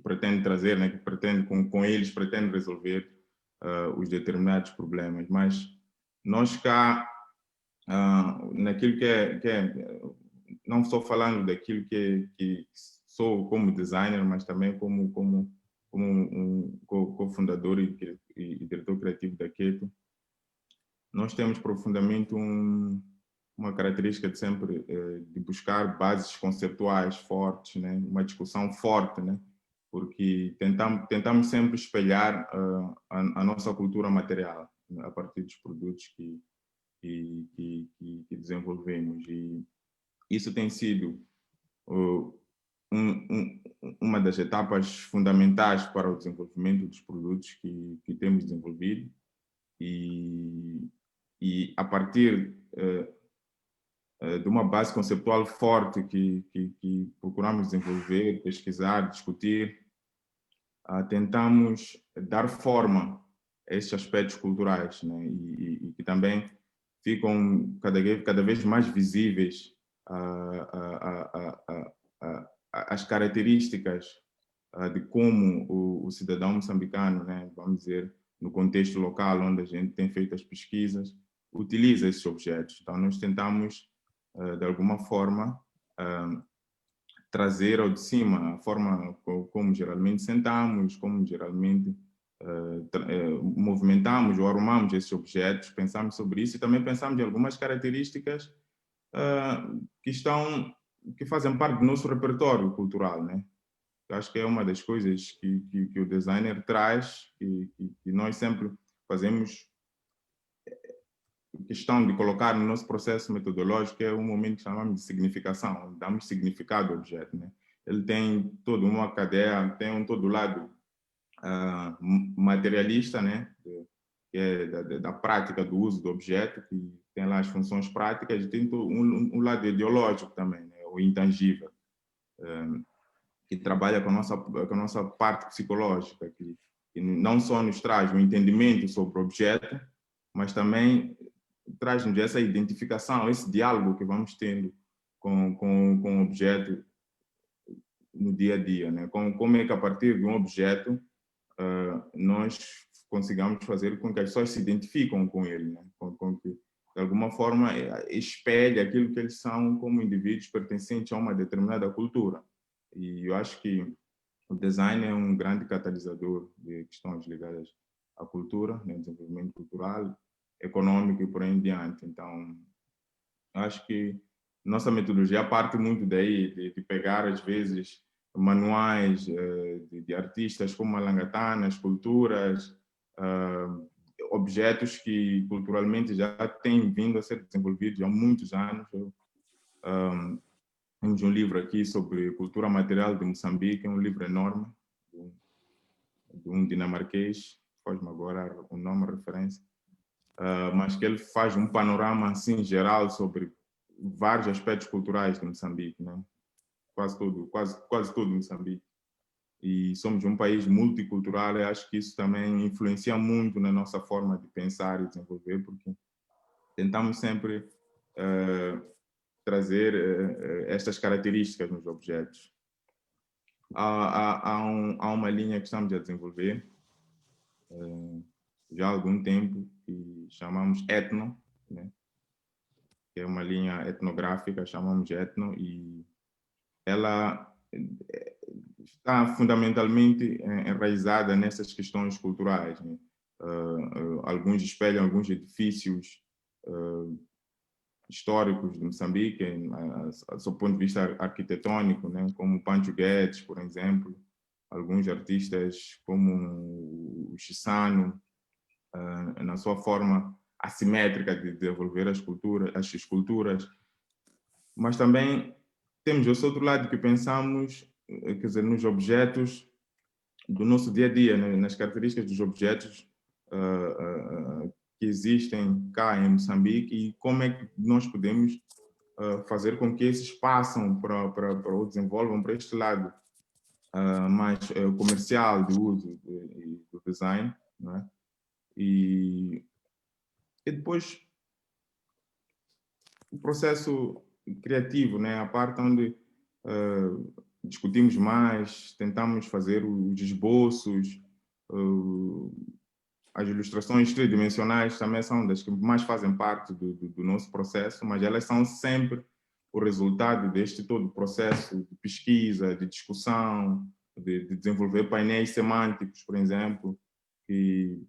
[SPEAKER 3] pretende trazer, né, que pretende, com eles pretende resolver os determinados problemas. Mas nós cá, naquilo que é, não só falando daquilo que sou como designer, mas também como como um cofundador e diretor criativo da Keto, nós temos profundamente uma característica de sempre de buscar bases conceptuais fortes, né? Uma discussão forte, né? Porque tentamos sempre espelhar a nossa cultura material, né? A partir dos produtos que desenvolvemos. E isso tem sido uma das etapas fundamentais para o desenvolvimento dos produtos que temos desenvolvido. E a partir de uma base conceptual forte que procuramos desenvolver, pesquisar, discutir, tentamos dar forma a esses aspectos culturais, né? E que também ficam cada vez mais visíveis as características de como o cidadão moçambicano, né, vamos dizer, no contexto local onde a gente tem feito as pesquisas, utiliza esses objetos. Então, nós tentamos, de alguma forma, trazer ao de cima a forma como geralmente sentamos, como geralmente movimentamos ou arrumamos esses objetos, pensamos sobre isso e também pensamos em algumas características que fazem parte do nosso repertório cultural, né? Eu acho que é uma das coisas que o designer traz e que nós sempre fazemos questão de colocar no nosso processo metodológico, é um momento que chamamos de significação, damos significado ao objeto, né? Ele tem toda uma cadeia, tem todo o lado materialista, né? Que é da prática do uso do objeto, que tem lá as funções práticas, e tem um lado ideológico também, né? O intangível, que trabalha com a nossa parte psicológica, que não só nos traz um entendimento sobre o objeto, mas também traz-nos essa identificação, esse diálogo que vamos tendo com o objeto no dia a dia, né? Como é que a partir de um objeto nós consigamos fazer com que as pessoas se identificam com ele, né? Com que, de alguma forma, espelhe aquilo que eles são como indivíduos pertencentes a uma determinada cultura. E eu acho que o design é um grande catalisador de questões ligadas à cultura, né? Desenvolvimento cultural, econômico e por aí em diante. Então, acho que nossa metodologia parte muito daí, de pegar, às vezes, manuais de artistas como a Langatana, esculturas, objetos que culturalmente já têm vindo a ser desenvolvidos há muitos anos. Temos um livro aqui sobre cultura material de Moçambique, é um livro enorme, de um dinamarquês, faz-me agora o nome, a referência, mas que ele faz um panorama assim geral sobre vários aspectos culturais de Moçambique, né? Quase tudo Moçambique. E somos um país multicultural, e acho que isso também influencia muito na nossa forma de pensar e desenvolver, porque tentamos sempre trazer estas características nos objetos. Há uma linha que estamos a desenvolver já há algum tempo, que chamamos Etno, né? Que é uma linha etnográfica, chamamos de Etno, e ela está fundamentalmente enraizada nessas questões culturais, né? Alguns espelham alguns edifícios históricos de Moçambique, do ponto de vista arquitetônico, né? Como Pancho Guedes, por exemplo, alguns artistas como o Chissano, na sua forma assimétrica de desenvolver as esculturas, mas também temos esse outro lado que pensamos, quer dizer, nos objetos do nosso dia a dia, né? Nas características dos objetos que existem cá em Moçambique e como é que nós podemos fazer com que esses passam ou desenvolvam para este lado mais comercial de uso do design, não é? E depois o processo criativo, né? A parte onde discutimos mais, tentamos fazer os esboços, as ilustrações tridimensionais também são das que mais fazem parte do nosso processo, mas elas são sempre o resultado deste todo processo de pesquisa, de discussão, de desenvolver painéis semânticos, por exemplo, que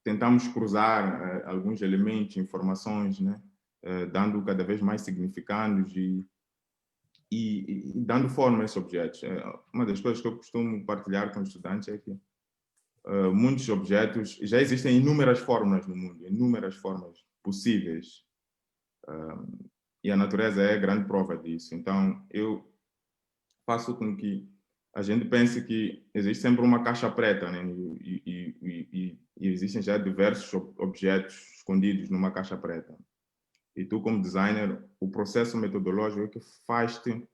[SPEAKER 3] tentamos cruzar alguns elementos, informações, né? Dando cada vez mais significados e dando forma a esses objetos. Uma das coisas que eu costumo partilhar com os estudantes é que muitos objetos, já existem inúmeras formas no mundo, inúmeras formas possíveis. E a natureza é a grande prova disso. Então, eu faço com que a gente pense que existe sempre uma caixa preta, né? E existem já diversos objetos escondidos numa caixa preta. E tu, como designer, o processo metodológico é que faz-te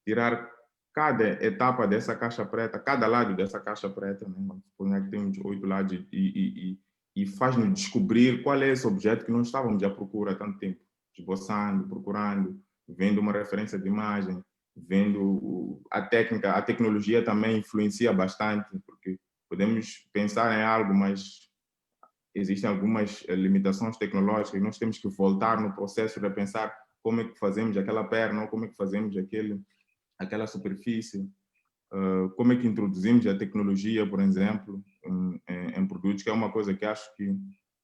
[SPEAKER 3] tirar cada etapa dessa caixa preta, cada lado dessa caixa preta, né? Suponha que temos 8 lados e faz-nos descobrir qual é esse objeto que não estávamos à procura há tanto tempo, esboçando, procurando, vendo uma referência de imagem, vendo a técnica, a tecnologia também influencia bastante, porque podemos pensar em algo, mas existem algumas limitações tecnológicas, nós temos que voltar no processo de pensar como é que fazemos aquela perna, ou como é que fazemos aquela superfície, como é que introduzimos a tecnologia, por exemplo, em produtos, que é uma coisa que acho que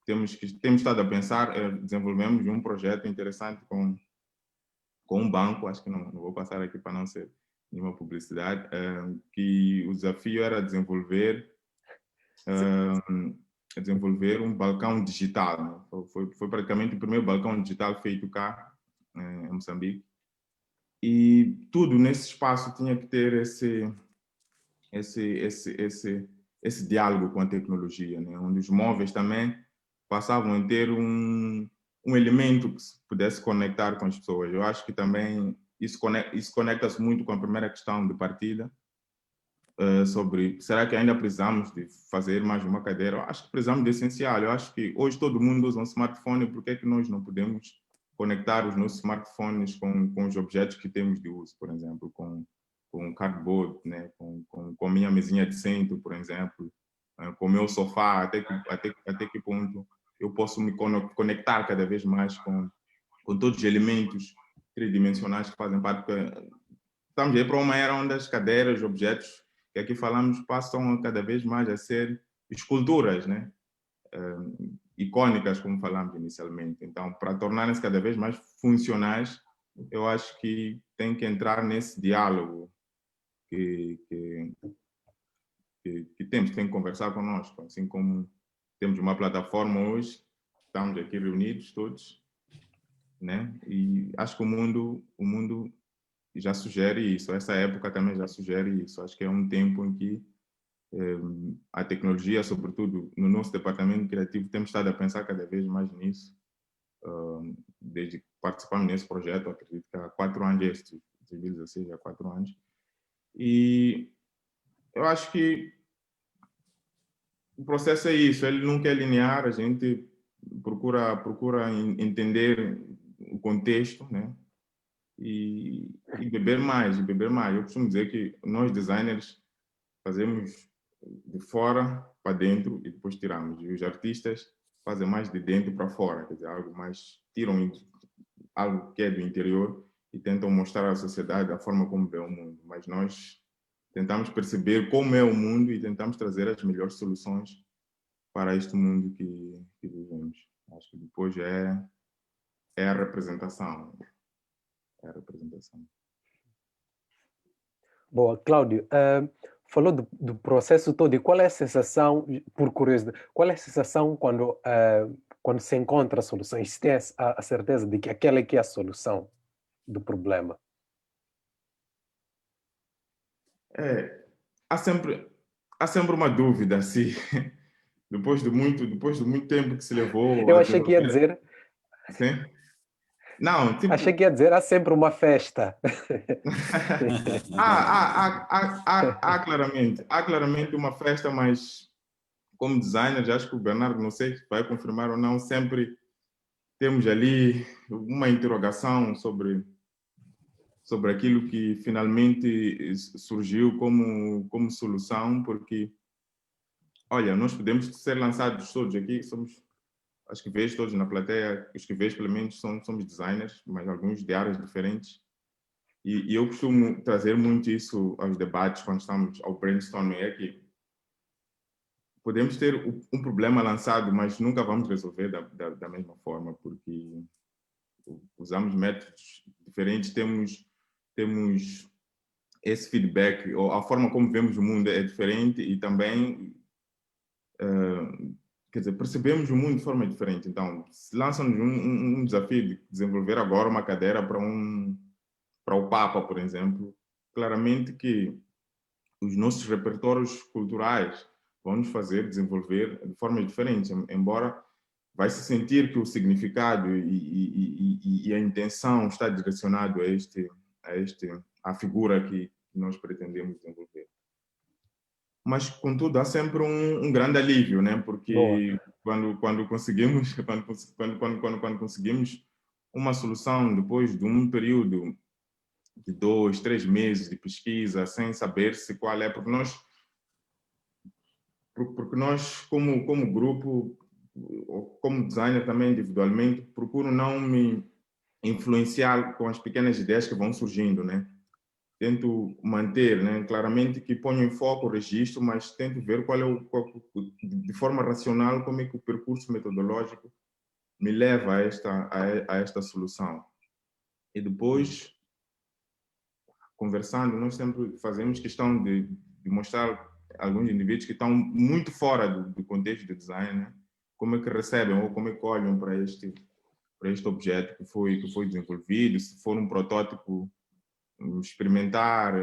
[SPEAKER 3] temos estado a pensar. Desenvolvemos um projeto interessante com um banco, acho que não vou passar aqui para não ser nenhuma publicidade, que o desafio era desenvolver um balcão digital, né? Foi praticamente o primeiro balcão digital feito cá, em Moçambique. E tudo nesse espaço tinha que ter esse diálogo com a tecnologia, né? Onde os móveis também passavam a ter um elemento que se pudesse conectar com as pessoas. Eu acho que também isso conecta-se muito com a primeira questão de partida, sobre será que ainda precisamos de fazer mais uma cadeira? Eu acho que precisamos de essencial. Eu acho que hoje todo mundo usa um smartphone, por que é que nós não podemos conectar os nossos smartphones com os objetos que temos de uso, por exemplo, com cardboard, né? com a minha mesinha de centro, por exemplo, com o meu sofá, até que ponto eu posso me conectar cada vez mais com todos os elementos tridimensionais que fazem parte. Estamos aí para uma era onde as cadeiras, objetos que aqui falamos, passam cada vez mais a ser esculturas, né? Icônicas, como falamos inicialmente. Então, para tornarem-se cada vez mais funcionais, eu acho que tem que entrar nesse diálogo que tem que conversar conosco. Assim como temos uma plataforma hoje, estamos aqui reunidos todos, né? E acho que o mundo já sugere isso, essa época também já sugere isso. Acho que é um tempo em que a tecnologia, sobretudo no nosso departamento criativo, temos estado a pensar cada vez mais nisso, desde que participamos nesse projeto, acredito que há 4 anos, este 2016, há 4 anos. E eu acho que o processo é isso, ele nunca é linear, a gente procura entender o contexto, né? E beber mais, e beber mais. Eu costumo dizer que nós designers fazemos de fora para dentro e depois tiramos. E os artistas fazem mais de dentro para fora, quer dizer, algo mais, tiram algo que é do interior e tentam mostrar à sociedade a forma como vê o mundo. Mas nós tentamos perceber como é o mundo e tentamos trazer as melhores soluções para este mundo que vivemos. Acho que depois é a representação. É a representação.
[SPEAKER 1] Boa, Cláudio, falou do processo todo e qual é a sensação, por curiosidade, qual é a sensação quando se encontra a solução e se tem a certeza de que aquela é que é a solução do problema?
[SPEAKER 3] Há sempre uma dúvida se depois de muito tempo que se levou
[SPEAKER 1] Eu
[SPEAKER 3] a
[SPEAKER 1] achei que ia
[SPEAKER 3] desenvolver.
[SPEAKER 1] dizer,
[SPEAKER 3] Sim? Não, tipo,
[SPEAKER 1] achei que ia dizer, há sempre uma festa.
[SPEAKER 3] há claramente uma festa, mas como designer, já acho que o Bernardo, não sei se vai confirmar ou não, sempre temos ali uma interrogação sobre aquilo que finalmente surgiu como solução, porque, olha, nós podemos ser lançados todos aqui, acho que vês todos na plateia, os que vês pelo menos somos designers, mas alguns de áreas diferentes. E eu costumo trazer muito isso aos debates quando estamos ao brainstorming, é que podemos ter um problema lançado, mas nunca vamos resolver da mesma forma, porque usamos métodos diferentes, temos esse feedback, ou a forma como vemos o mundo é diferente e também, quer dizer, percebemos o mundo de forma diferente. Então, se lançam-nos um desafio de desenvolver agora uma cadeira para o Papa, por exemplo, claramente que os nossos repertórios culturais vão nos fazer desenvolver de formas diferentes, embora vai se sentir que o significado e a intenção está direcionado à figura que nós pretendemos desenvolver. Mas, contudo, há sempre um grande alívio, né? Porque quando conseguimos uma solução depois de um período de 2, 3 meses de pesquisa, sem saber se qual é, porque nós como grupo, ou como designer também individualmente, procuro não me influenciar com as pequenas ideias que vão surgindo, né? Tento manter, né? Claramente que ponho em foco o registro, mas tento ver de forma racional, como é que o percurso metodológico me leva a esta solução. E depois, conversando, nós sempre fazemos questão de mostrar alguns indivíduos que estão muito fora do contexto de design, né? Como é que recebem ou como é que olham para este objeto que foi desenvolvido, se for um protótipo, experimentar,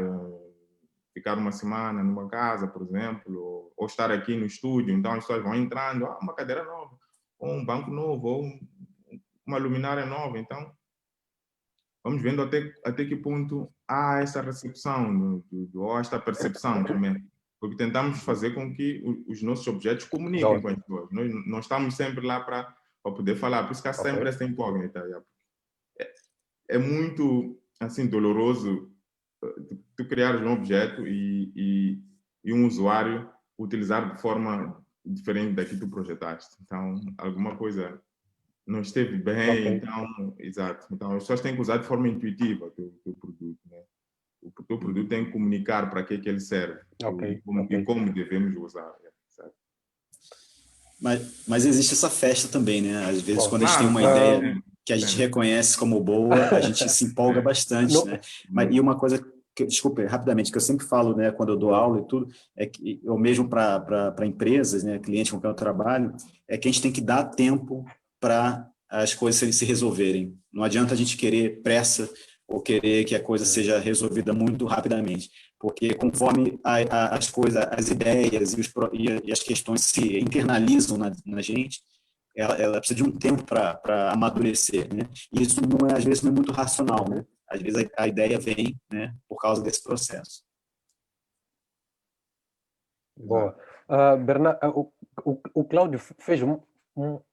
[SPEAKER 3] ficar uma semana numa casa, por exemplo, ou estar aqui no estúdio. Então as pessoas vão entrando, uma cadeira nova, ou um banco novo, ou uma luminária nova. Então vamos vendo até que ponto há essa recepção, ou esta percepção também. Porque tentamos fazer com que os nossos objetos comuniquem com as pessoas. Nós não estamos sempre lá para poder falar, por isso que há sempre essa incógnita. É muito assim, doloroso tu criares um objeto e um usuário utilizar de forma diferente da que tu projetaste. Então, alguma coisa não esteve bem, então, exato. Então, as pessoas têm que usar de forma intuitiva o teu produto, né? O teu produto tem que comunicar para que ele serve e como devemos usar. Né?
[SPEAKER 2] Mas existe essa festa também, né? Às vezes, quando a gente tem
[SPEAKER 3] Claro,
[SPEAKER 2] uma ideia que a gente reconhece como boa, a gente se empolga bastante, né? E uma coisa desculpa, rapidamente, que eu sempre falo, né, quando eu dou aula e tudo, é que, ou mesmo para empresas, né, clientes com quem eu trabalho, é que a gente tem que dar tempo para as coisas se resolverem. Não adianta a gente querer pressa ou querer que a coisa seja resolvida muito rapidamente, porque conforme as coisas, as ideias e as questões se internalizam na gente, ela precisa de um tempo para amadurecer, né? E isso não às vezes não é muito racional, né? Às vezes a ideia vem, né, por causa desse processo.
[SPEAKER 1] Boa. Bernardo, o Cláudio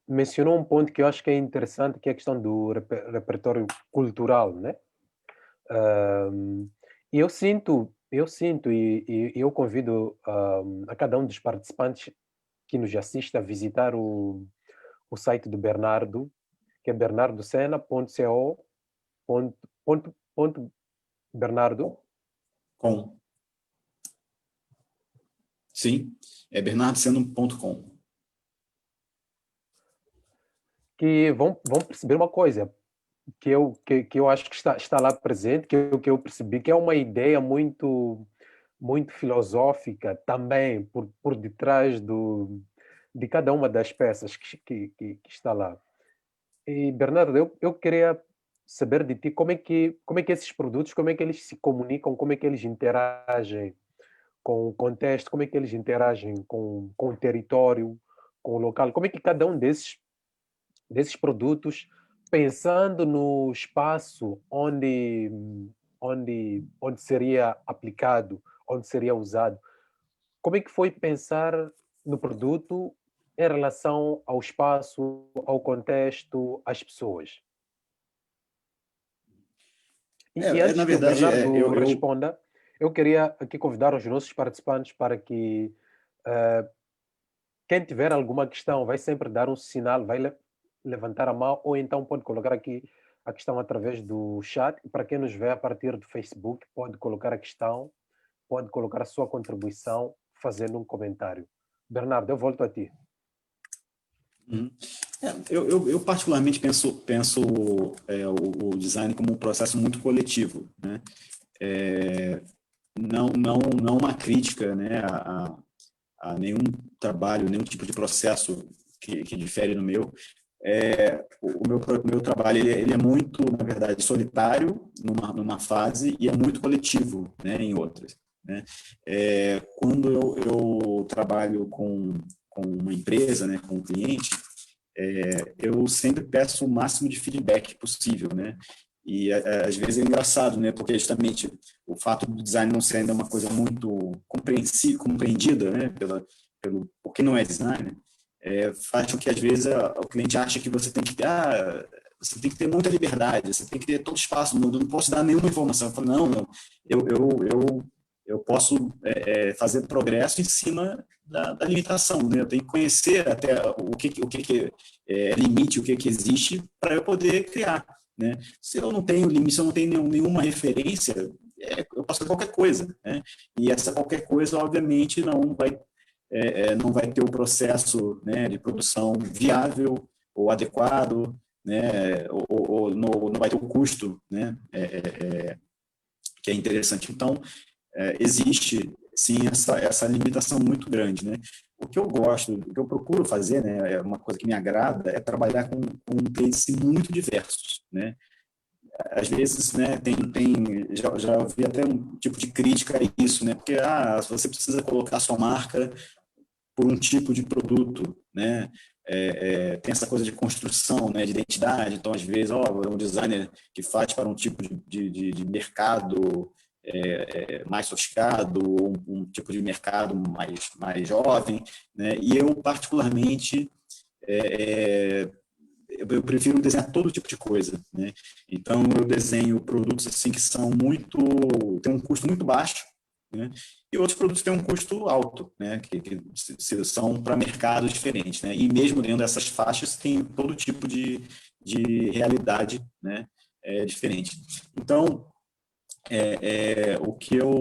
[SPEAKER 1] mencionou um ponto que eu acho que é interessante, que é a questão do repertório cultural, né? E eu sinto e eu convido a cada um dos participantes que nos assiste a visitar o site do Bernardo, que é bernardosena.co.bernardo.
[SPEAKER 2] Sim, é bernardosena.com.
[SPEAKER 1] Que vão perceber uma coisa, que eu acho que está lá presente, que eu percebi, que é uma ideia muito filosófica também por detrás de cada uma das peças que está lá. E, Bernardo, eu queria saber de ti como é que esses produtos, como é que eles se comunicam, como é que eles interagem com o contexto, como é que eles interagem com o território, com o local, como é que cada um desses produtos, pensando no espaço onde seria aplicado, onde seria usado, como é que foi pensar no produto em relação ao espaço, ao contexto, às pessoas? E
[SPEAKER 2] Na
[SPEAKER 1] antes que o
[SPEAKER 2] verdade,
[SPEAKER 1] Bernardo responda, eu queria aqui convidar os nossos participantes para que quem tiver alguma questão vai sempre dar um sinal, vai levantar a mão, ou então pode colocar aqui a questão através do chat. E para quem nos vê a partir do Facebook, pode colocar a questão, pode colocar a sua contribuição fazendo um comentário. Bernardo, eu volto a ti.
[SPEAKER 2] Uhum. Eu particularmente penso o design como um processo muito coletivo, né? Não uma crítica, né, a nenhum trabalho, nenhum tipo de processo que difere no meu. O meu trabalho ele é muito, na verdade, solitário numa fase e é muito coletivo, né, em outras, né? Quando eu trabalho com uma empresa, né, com um cliente, eu sempre peço o máximo de feedback possível, né? E às vezes é engraçado, né? Porque justamente o fato do design não ser ainda uma coisa muito compreendida, né? Porque não é design, faz com que às vezes o cliente acha que você tem que ter muita liberdade, você tem que ter todo espaço no mundo, eu não posso dar nenhuma informação. Eu falo, não, eu posso fazer progresso em cima da limitação, né? Eu tenho que conhecer até o que é limite, o que existe para eu poder criar, né? Se eu não tenho limite, se eu não tenho nenhuma referência, eu posso fazer qualquer coisa, né? E essa qualquer coisa, obviamente, não vai ter o processo, né, de produção viável ou adequado, né? Ou não vai ter o custo, né? Que é interessante. Então, existe, sim, essa limitação muito grande, né? O que eu gosto, o que eu procuro fazer, né, é uma coisa que me agrada, é trabalhar com clientes muito diversos, né? Às vezes, né, já ouvi até um tipo de crítica a isso, né? Porque você precisa colocar sua marca por um tipo de produto, né? Tem essa coisa de construção, né, de identidade. Então, às vezes, é um designer que faz para um tipo de mercado mais sofisticado, um tipo de mercado mais jovem, né? E eu, particularmente, eu prefiro desenhar todo tipo de coisa, né? Então, eu desenho produtos assim que têm um custo muito baixo, né? E outros produtos têm um custo alto, né? Que são para mercados diferentes, né? E mesmo dentro dessas faixas tem todo tipo de realidade, né? Diferente. Então, o que eu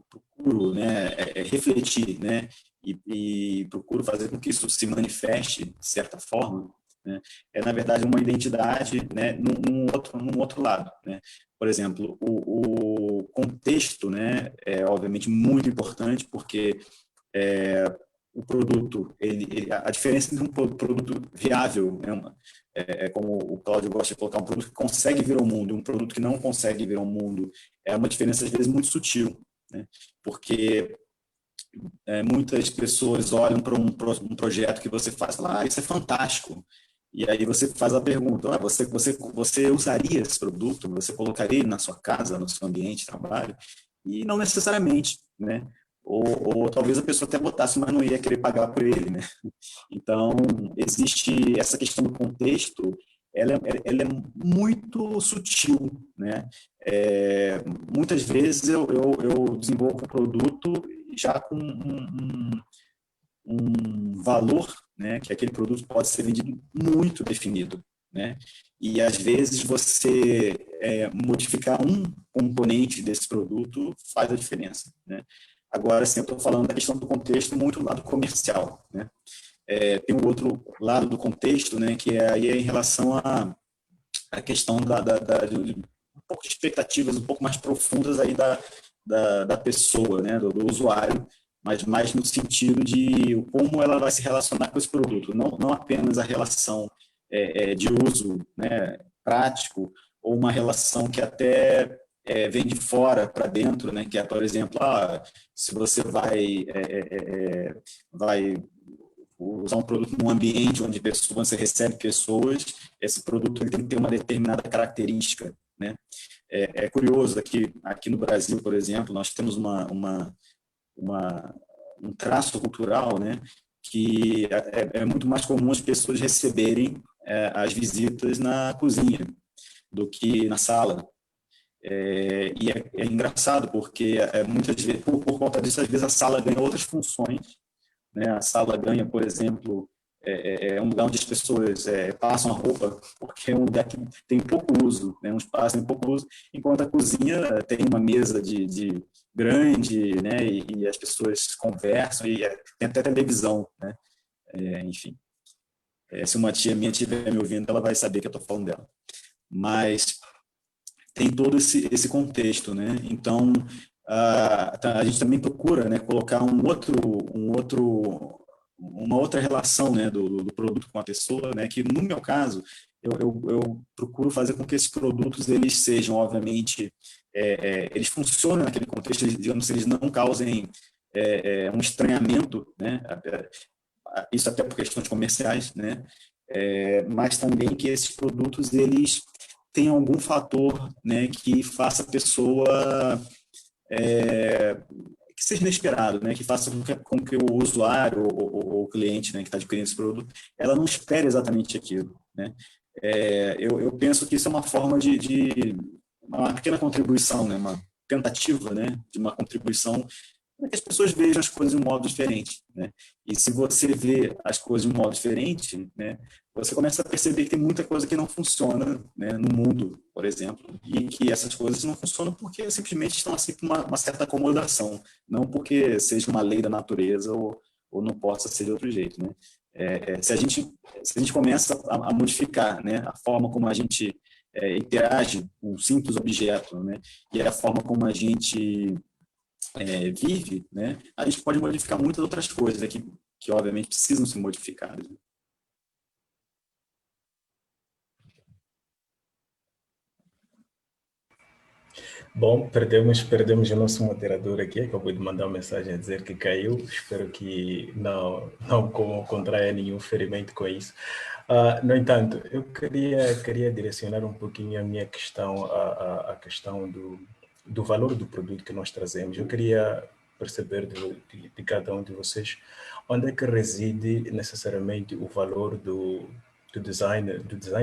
[SPEAKER 2] procuro, né, refletir, né, e procuro fazer com que isso se manifeste de certa forma, né, na verdade uma identidade, né, num outro lado, né. Por exemplo, o contexto, né, é obviamente muito importante porque o produto, a diferença entre um produto viável, né, como o Cláudio gosta de colocar, um produto que consegue vir ao mundo, um produto que não consegue vir ao mundo, é uma diferença, às vezes, muito sutil, né? Porque muitas pessoas olham para um projeto que você faz e falam, isso é fantástico. E aí você faz a pergunta, você usaria esse produto? Você colocaria ele na sua casa, no seu ambiente de trabalho? E não necessariamente, né? Ou talvez a pessoa até botasse, mas não ia querer pagar por ele, né? Então, existe essa questão do contexto, ela é muito sutil, né? Muitas vezes eu desenvolvo um produto já com um valor, né, que aquele produto pode ser vendido muito definido, né? E às vezes você modificar um componente desse produto faz a diferença, né? Agora, sim, eu estou falando da questão do contexto muito do lado comercial, né? Tem um outro lado do contexto, né, que aí em relação à questão de um pouco de expectativas um pouco mais profundas aí da pessoa, né, do usuário, mas mais no sentido de como ela vai se relacionar com esse produto, não apenas a relação de uso, né, prático, ou uma relação que até vem de fora para dentro, né, que é, por exemplo, se você vai usar um produto num ambiente onde você recebe pessoas, esse produto ele tem que ter uma determinada característica, né? É curioso, aqui no Brasil, por exemplo, nós temos um traço cultural, né, que é muito mais comum as pessoas receberem as visitas na cozinha do que na sala. E é engraçado, porque muitas vezes, por conta disso, às vezes a sala ganha outras funções, né? A sala ganha, por exemplo, é um lugar onde as pessoas passam a roupa, porque é um lugar que tem pouco uso, né? Um espaço tem pouco uso, enquanto a cozinha tem uma mesa de grande, né? E as pessoas conversam, e tem até televisão, né? Enfim, se uma tia minha estiver me ouvindo, ela vai saber que eu estou falando dela. Mas tem todo esse contexto, né? Então, a gente também procura, né, colocar uma outra relação, né, do produto com a pessoa, né, que no meu caso eu procuro fazer com que esses produtos eles sejam, obviamente, eles funcionem naquele contexto, digamos, eles não causem um estranhamento, né, isso até por questões comerciais, né, mas também que esses produtos eles tenham algum fator, né, que faça a pessoa que seja inesperado, né, que faça com que o usuário ou o cliente, né, que está adquirindo esse produto, ela não espere exatamente aquilo, né. Eu penso que isso é uma forma de uma pequena contribuição, né, uma tentativa, né, de uma contribuição para que as pessoas vejam as coisas de um modo diferente, né? E se você vê as coisas de um modo diferente, né, você começa a perceber que tem muita coisa que não funciona, né, no mundo, por exemplo, e que essas coisas não funcionam porque simplesmente estão assim por uma certa acomodação, não porque seja uma lei da natureza ou não possa ser de outro jeito, né? Se a gente começa a modificar, né, a forma como a gente interage com um simples objeto, né, e a forma como a gente vive, né, a gente pode modificar muitas outras coisas, né, que obviamente precisam ser modificadas.
[SPEAKER 4] Bom, perdemos o nosso moderador aqui, acabou de mandar uma mensagem a dizer que caiu. Espero que não contraia nenhum ferimento com isso. No entanto, eu queria direcionar um pouquinho a minha questão, a questão do valor do produto que nós trazemos. Eu queria perceber de cada um de vocês onde é que reside necessariamente o valor do design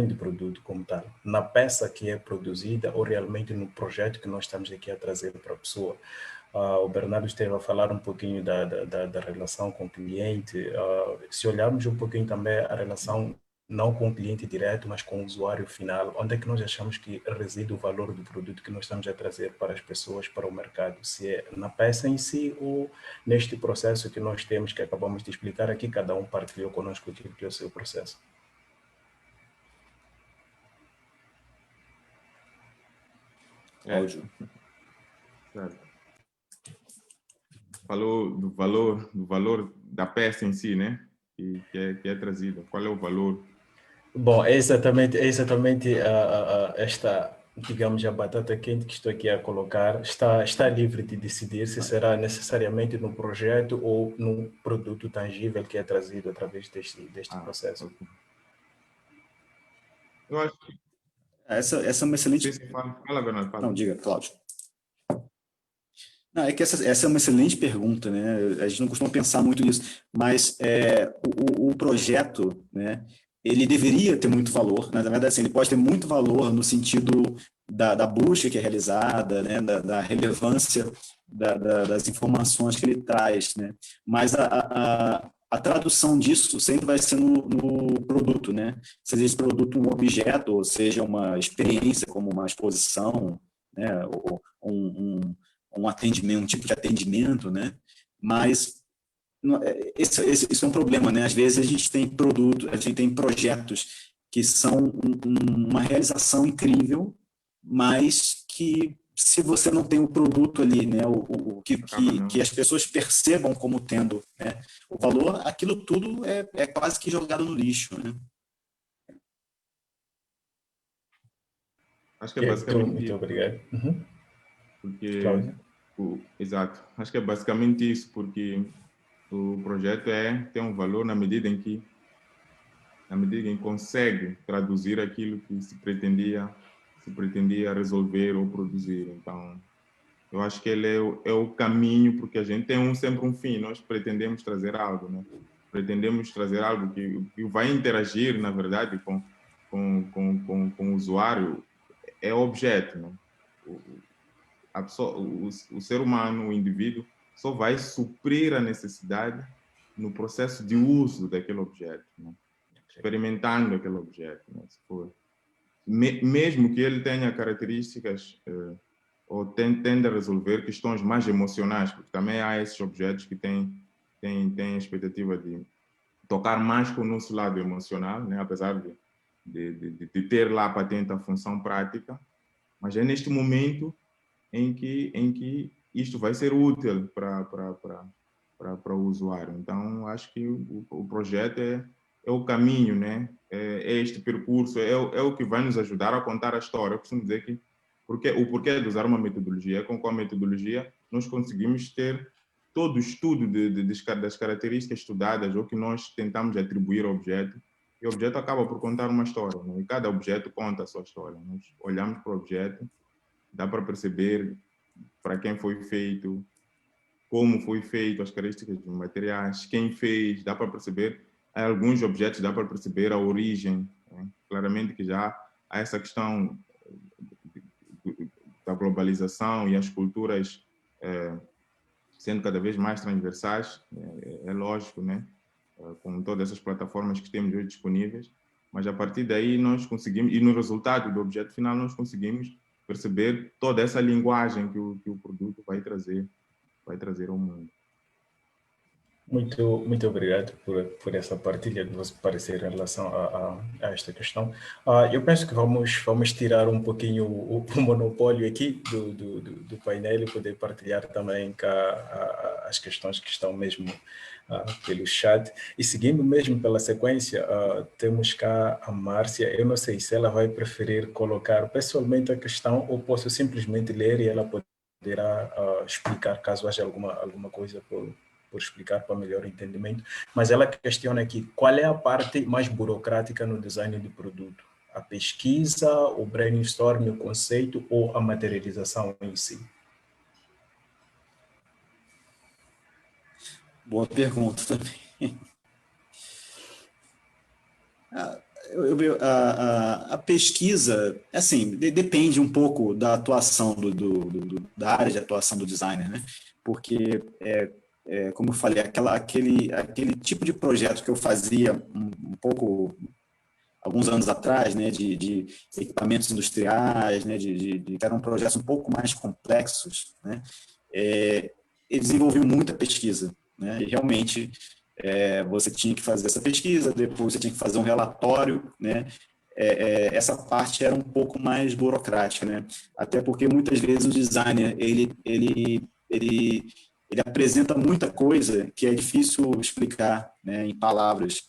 [SPEAKER 4] do produto como tal, na peça que é produzida ou realmente no projeto que nós estamos aqui a trazer para a pessoa. O Bernardo esteve a falar um pouquinho da relação com o cliente. Se olharmos um pouquinho também a relação não com o cliente direto, mas com o usuário final, onde é que nós achamos que reside o valor do produto que nós estamos a trazer para as pessoas, para o mercado? Se é na peça em si ou neste processo que nós temos, que acabamos de explicar aqui, cada um partilhou conosco aquilo que é o seu processo.
[SPEAKER 2] Áudio.
[SPEAKER 3] Certo. Falou do valor da peça em si, né? Que é trazida. Qual é o valor?
[SPEAKER 4] Bom, é exatamente esta, digamos, a batata quente que estou aqui a colocar. Está livre de decidir se será necessariamente no projeto ou num produto tangível que é trazido através deste processo.
[SPEAKER 3] Okay. Eu acho que...
[SPEAKER 2] Essa é uma excelente...
[SPEAKER 3] Fala, Bernardo. Fala.
[SPEAKER 2] Não, diga, Cláudio. Não, é que essa é uma excelente pergunta, né? A gente não costuma pensar muito nisso, mas o projeto, né, ele deveria ter muito valor, né? Na verdade, assim, ele pode ter muito valor no sentido da busca que é realizada, né, da relevância das informações que ele traz, né? Mas a tradução disso sempre vai ser no produto, né? Seja esse produto um objeto, ou seja uma experiência como uma exposição, né, ou um atendimento, um tipo de atendimento, né? Mas isso é um problema, né? Às vezes a gente tem projetos que são uma realização incrível, mas que se você não tem o produto ali, né, que as pessoas percebam como tendo, né, o valor, aquilo tudo é quase que jogado no lixo, né?
[SPEAKER 3] Acho que é basicamente
[SPEAKER 4] Muito
[SPEAKER 3] isso.
[SPEAKER 4] obrigado. Uhum.
[SPEAKER 3] Porque,
[SPEAKER 4] Cláudio?
[SPEAKER 3] exato. Acho que é basicamente isso, porque o projeto tem um valor na medida em que consegue traduzir aquilo que se pretendia resolver ou produzir. Então, eu acho que ele é o caminho, porque a gente tem sempre um fim, nós pretendemos trazer algo, né? Pretendemos trazer algo que vai interagir, na verdade, com o usuário, é o objeto, né? O ser humano, o indivíduo, só vai suprir a necessidade no processo de uso daquele objeto, né? Experimentando aquele objeto, né? Se for, mesmo que ele tenha características ou tende a resolver questões mais emocionais, porque também há esses objetos que têm a expectativa de tocar mais com o nosso lado emocional, né? Apesar de ter lá patente a função prática, mas é neste momento em que isto vai ser útil para o usuário. Então, acho que o projeto é o caminho, né? É este percurso, é o que vai nos ajudar a contar a história. Eu costumo dizer que o porquê de usar uma metodologia, com qual metodologia nós conseguimos ter todo o estudo das características estudadas ou que nós tentamos atribuir ao objeto, e o objeto acaba por contar uma história, né? E cada objeto conta a sua história. Nós olhamos para o objeto, dá para perceber para quem foi feito, como foi feito, as características dos materiais, quem fez, dá para perceber, alguns objetos dá para perceber a origem, né? Claramente que já há essa questão da globalização e as culturas sendo cada vez mais transversais, é lógico, né? Com todas essas plataformas que temos hoje disponíveis, mas a partir daí nós conseguimos, e no resultado do objeto final nós conseguimos perceber toda essa linguagem que o produto vai trazer ao mundo.
[SPEAKER 4] Muito obrigado por essa partilha do vosso parecer em relação a esta questão. Eu penso que vamos tirar um pouquinho o monopólio aqui do painel e poder partilhar também cá as questões que estão mesmo pelo chat. E seguindo mesmo pela sequência, temos cá a Márcia. Eu não sei se ela vai preferir colocar pessoalmente a questão ou posso simplesmente ler e ela poderá explicar caso haja alguma coisa por explicar para melhor entendimento, mas ela questiona aqui, qual é a parte mais burocrática no design de produto? A pesquisa, o brainstorm, o conceito ou a materialização em si?
[SPEAKER 2] Boa pergunta também. A pesquisa, assim, depende um pouco da atuação da área de atuação do designer, né? Porque, como eu falei, aquele tipo de projeto que eu fazia um pouco, alguns anos atrás, né, de equipamentos industriais, né, que eram projetos um pouco mais complexos, né? Ele desenvolveu muita pesquisa, né? E realmente você tinha que fazer essa pesquisa, depois você tinha que fazer um relatório, né? Essa parte era um pouco mais burocrática, né? Até porque muitas vezes o designer ele apresenta muita coisa que é difícil explicar, né, em palavras,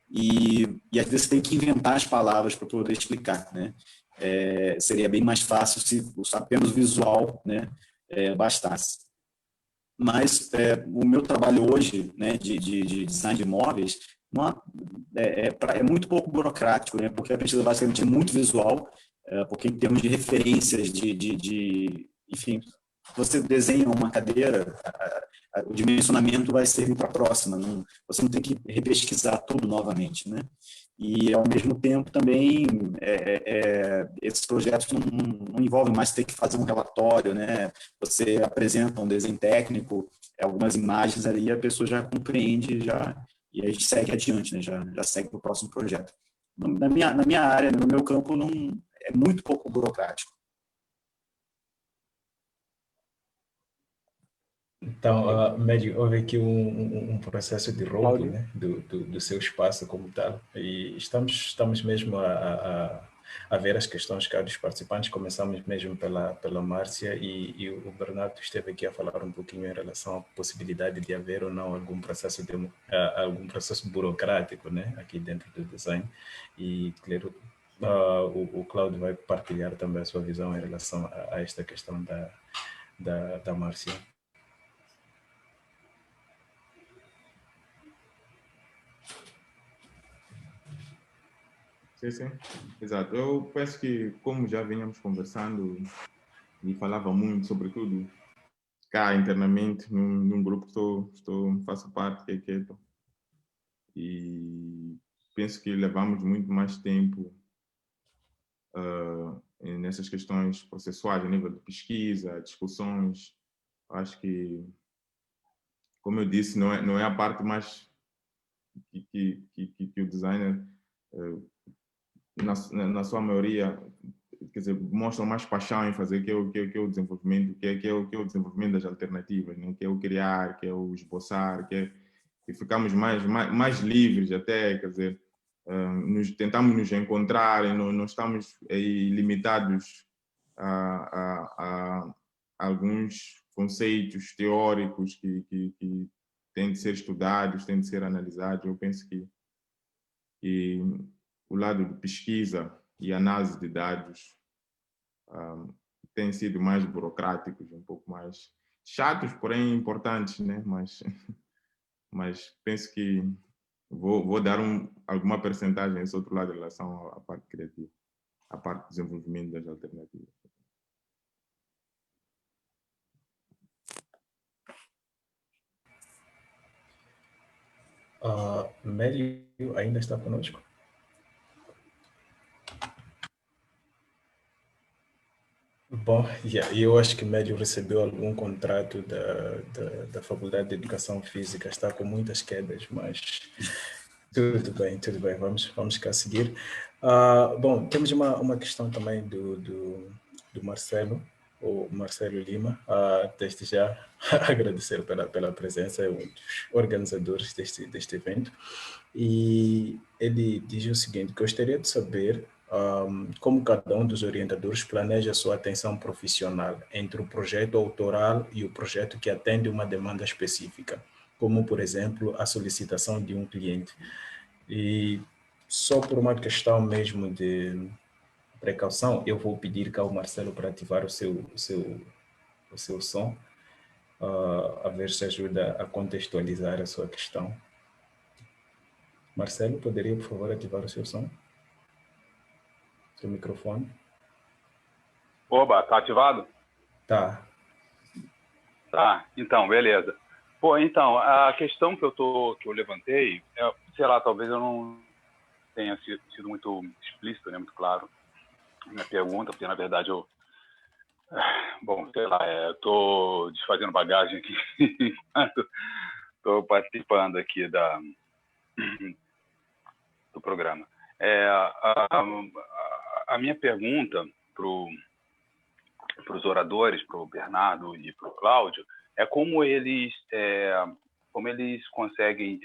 [SPEAKER 2] e às vezes você tem que inventar as palavras para poder explicar, né? Seria bem mais fácil se apenas o visual, né, bastasse. Mas o meu trabalho hoje, né, de design de móveis é muito pouco burocrático, né, porque a pesquisa basicamente é muito visual, porque em termos de referências, enfim, você desenha uma cadeira, o dimensionamento vai servir para a próxima, você não tem que repesquisar tudo novamente, né? E, ao mesmo tempo, também, esses projetos não envolvem mais ter que fazer um relatório, né? Você apresenta um desenho técnico, algumas imagens ali, a pessoa já compreende, e a gente segue adiante, né? Já segue para o próximo projeto. Na minha área, no meu campo, é muito pouco burocrático.
[SPEAKER 4] Então, Médio, houve aqui um processo de roubo,
[SPEAKER 1] Cláudio?
[SPEAKER 4] né, do seu espaço como tal, e estamos mesmo a ver as questões cá dos participantes. Começamos mesmo pela Márcia e o Bernardo esteve aqui a falar um pouquinho em relação à possibilidade de haver ou não algum processo burocrático, né, aqui dentro do design, e claro, o Cláudio vai partilhar também a sua visão em relação a esta questão da Márcia.
[SPEAKER 3] Sim. Exato. Eu penso que, como já vínhamos conversando e falava muito, sobretudo cá internamente, num grupo que faço parte, que é Keto, e penso que levamos muito mais tempo nessas questões processuais, a nível de pesquisa, discussões. Acho que, como eu disse, não é a parte mais que o designer, na sua maioria, quer dizer, mostram mais paixão em fazer, que é o desenvolvimento, que é o desenvolvimento das alternativas, né? Que é o criar, que é o esboçar, que ficamos mais livres até, quer dizer, tentamos nos encontrar e não estamos aí limitados a alguns conceitos teóricos que têm de ser estudados, têm de ser analisados. Eu penso que o lado de pesquisa e análise de dados têm sido mais burocráticos, um pouco mais chatos, porém importantes, né? Mas penso que vou dar alguma percentagem a esse outro lado em relação à parte criativa, à parte de desenvolvimento das alternativas.
[SPEAKER 4] Mélio ainda está conosco? Bom, eu acho que Mélio recebeu algum contrato da Faculdade de Educação Física, está com muitas quedas, mas tudo bem, vamos cá seguir. Bom, temos uma questão também do Marcelo, o Marcelo Lima, desde já agradecer pela presença, é um dos organizadores deste evento, e ele diz o seguinte: gostaria de saber como cada um dos orientadores planeja a sua atenção profissional entre o projeto autoral e o projeto que atende uma demanda específica, como, por exemplo, a solicitação de um cliente. E só por uma questão mesmo de precaução, eu vou pedir cá ao Marcelo para ativar o seu som, a ver se ajuda a contextualizar a sua questão. Marcelo, poderia, por favor, ativar o seu som? Seu microfone.
[SPEAKER 5] Oba, tá ativado?
[SPEAKER 4] Tá.
[SPEAKER 5] Tá, então, beleza. Pô, então, a questão que eu levantei, sei lá, talvez eu não tenha sido muito explícito, né, muito claro na minha pergunta, porque, na verdade, bom, sei lá, eu tô desfazendo bagagem aqui enquanto tô participando aqui do programa. A minha pergunta para os oradores, para o Bernardo e para o Cláudio, é como eles conseguem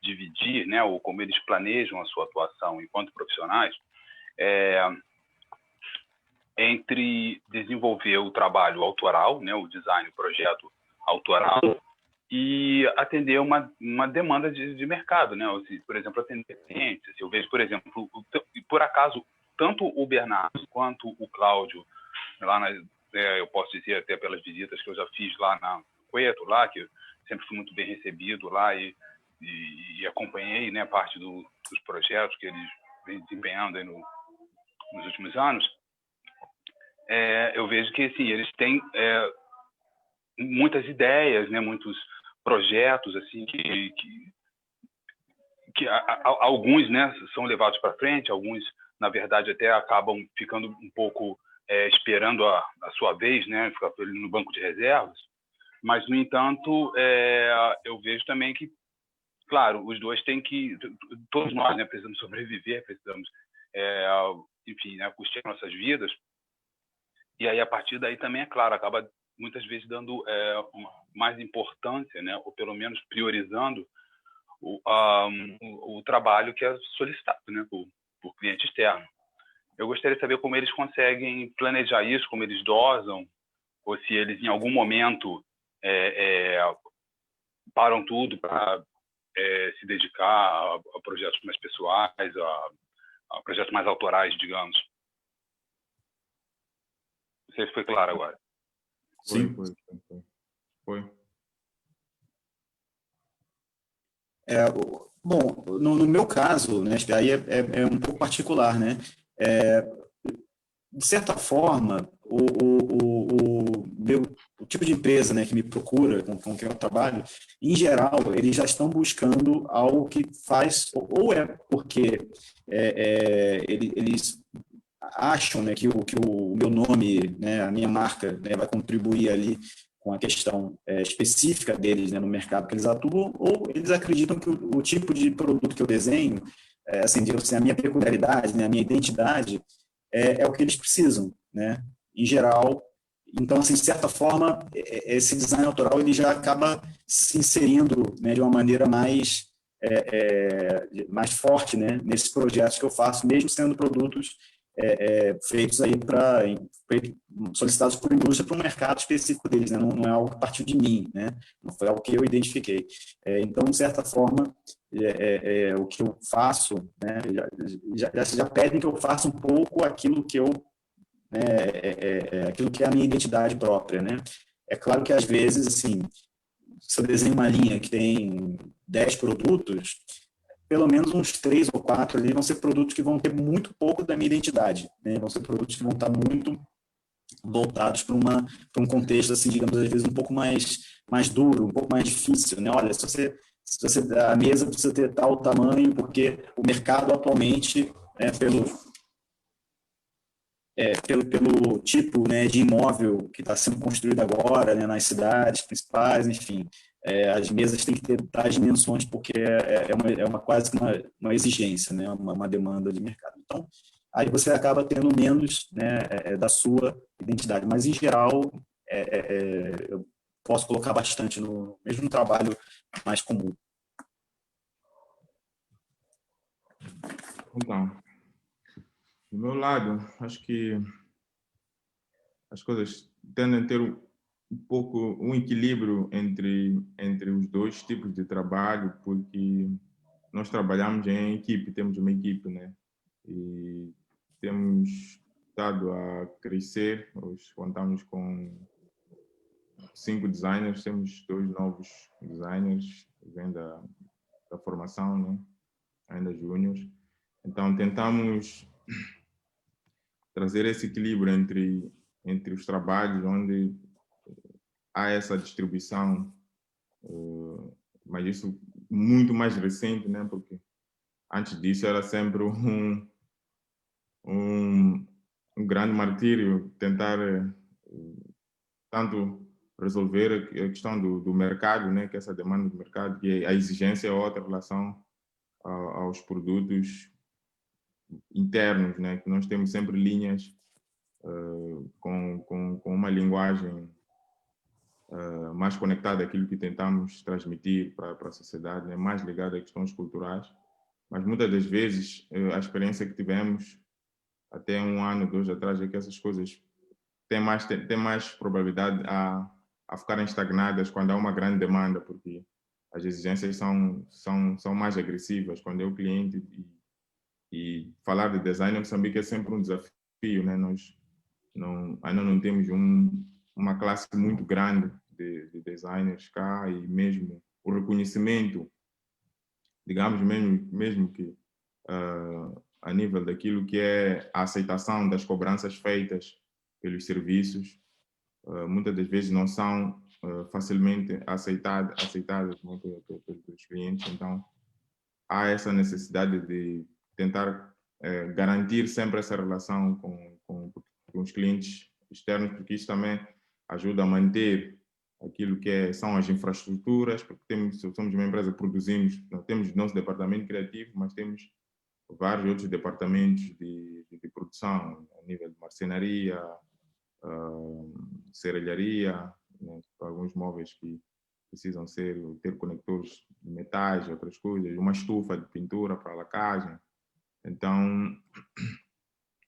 [SPEAKER 5] dividir, né, ou como eles planejam a sua atuação enquanto profissionais, entre desenvolver o trabalho autoral, né, o design, o projeto autoral, e atender uma demanda de mercado, né? Ou se, por exemplo, atender clientes. Eu vejo, por exemplo, por acaso, tanto o Bernardo quanto o Cláudio, lá eu posso dizer até pelas visitas que eu já fiz lá na Cueto, lá, que eu sempre fui muito bem recebido lá e acompanhei, né, parte dos projetos que eles vêm desempenhando aí nos últimos anos. Eu vejo que, assim, eles têm muitas ideias, né, muitos projetos, assim, que alguns, né, são levados para frente, alguns, na verdade, até acabam ficando um pouco esperando a sua vez, né, ficar no banco de reservas. Mas, no entanto, eu vejo também que, claro, os dois têm que, todos nós, né, precisamos sobreviver, precisamos, enfim, né, custear nossas vidas. E aí, a partir daí também, é claro, acaba muitas vezes dando mais importância, né, ou pelo menos priorizando o trabalho que é solicitado, né, por cliente externo. Eu gostaria de saber como eles conseguem planejar isso, como eles dosam, ou se eles, em algum momento, param tudo para se dedicar a projetos mais pessoais, a projetos mais autorais, digamos. Não sei se foi claro agora.
[SPEAKER 2] Sim.
[SPEAKER 3] Foi.
[SPEAKER 2] Bom, no meu caso, né, aí é um pouco particular, né? De certa forma, o tipo de empresa, né, que me procura, com quem eu trabalho, em geral, eles já estão buscando algo que faz, ou é porque eles acham, né, que o meu nome, né, a minha marca, né, vai contribuir ali com a questão específica deles, né, no mercado que eles atuam, ou eles acreditam que o tipo de produto que eu desenho, assim, digamos assim, a minha peculiaridade, né, a minha identidade, é o que eles precisam, né, em geral. Então, assim, de certa forma, esse design autoral ele já acaba se inserindo, né, de uma maneira mais forte, né, nesses projetos que eu faço, mesmo sendo produtos feitos aí solicitados por indústria para um mercado específico deles, né? Não é algo que partiu de mim, né? Não foi algo que eu identifiquei. Então, de certa forma, o que eu faço, né? Já pedem que eu faça um pouco aquilo que aquilo que é a minha identidade própria, né? É claro que às vezes, assim, se eu desenho uma linha que tem 10 produtos, pelo menos uns 3 ou 4 ali vão ser produtos que vão ter muito pouco da minha identidade, né? Vão ser produtos que vão estar muito voltados para um contexto, assim, digamos, às vezes um pouco mais duro, um pouco mais difícil, né? Olha, a mesa precisa ter tal tamanho, porque o mercado atualmente, pelo tipo, né, de imóvel que está sendo construído agora, né, nas cidades principais, enfim, as mesas têm que ter tais dimensões porque quase uma exigência, né, uma demanda de mercado. Então, aí você acaba tendo menos, né, da sua identidade, mas em geral eu posso colocar bastante mesmo no trabalho mais comum.
[SPEAKER 3] Então, do meu lado, acho que as coisas tendem a ter um pouco um equilíbrio entre os dois tipos de trabalho, porque nós trabalhamos em equipe, temos uma equipe, né? E temos estado a crescer, nós contamos com 5 designers, temos 2 novos designers, vêm da formação, né? Ainda júniores. Então, tentamos trazer esse equilíbrio entre os trabalhos, onde há essa distribuição, mas isso muito mais recente, né? Porque antes disso era sempre um grande martírio tentar tanto resolver a questão do mercado, né? Que essa demanda do mercado, que a exigência é outra em relação aos produtos internos, né? Que nós temos sempre linhas com uma linguagem mais conectada àquilo que tentamos transmitir para a sociedade, né? Mais ligada a questões culturais. Mas muitas das vezes a experiência que tivemos até 1 ano, 2 atrás é que essas coisas têm mais probabilidade a ficarem estagnadas quando há uma grande demanda, porque as exigências são mais agressivas. Quando é o cliente e falar de design em Moçambique é sempre um desafio, né? Nós ainda não temos uma classe muito grande de designers cá, e mesmo o reconhecimento, digamos, mesmo que a nível daquilo que é a aceitação das cobranças feitas pelos serviços, muitas das vezes não são facilmente aceitadas, né, pelos clientes. Então, há essa necessidade de tentar garantir sempre essa relação com os clientes externos, porque isso também ajuda a manter aquilo que são as infraestruturas, porque somos uma empresa que produzimos, não temos nosso departamento criativo, mas temos vários outros departamentos de produção, a nível de marcenaria, serralharia, né, alguns móveis que precisam ter conectores de metais, outras coisas, uma estufa de pintura para a lacagem. Então,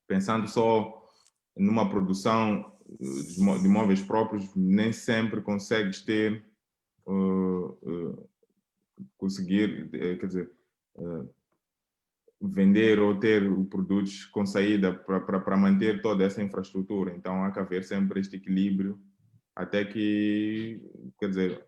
[SPEAKER 3] pensando só numa produção de móveis próprios, nem sempre consegues conseguir, quer dizer, vender ou ter produtos com saída para manter toda essa infraestrutura. Então, há que haver sempre este equilíbrio, até que, quer dizer,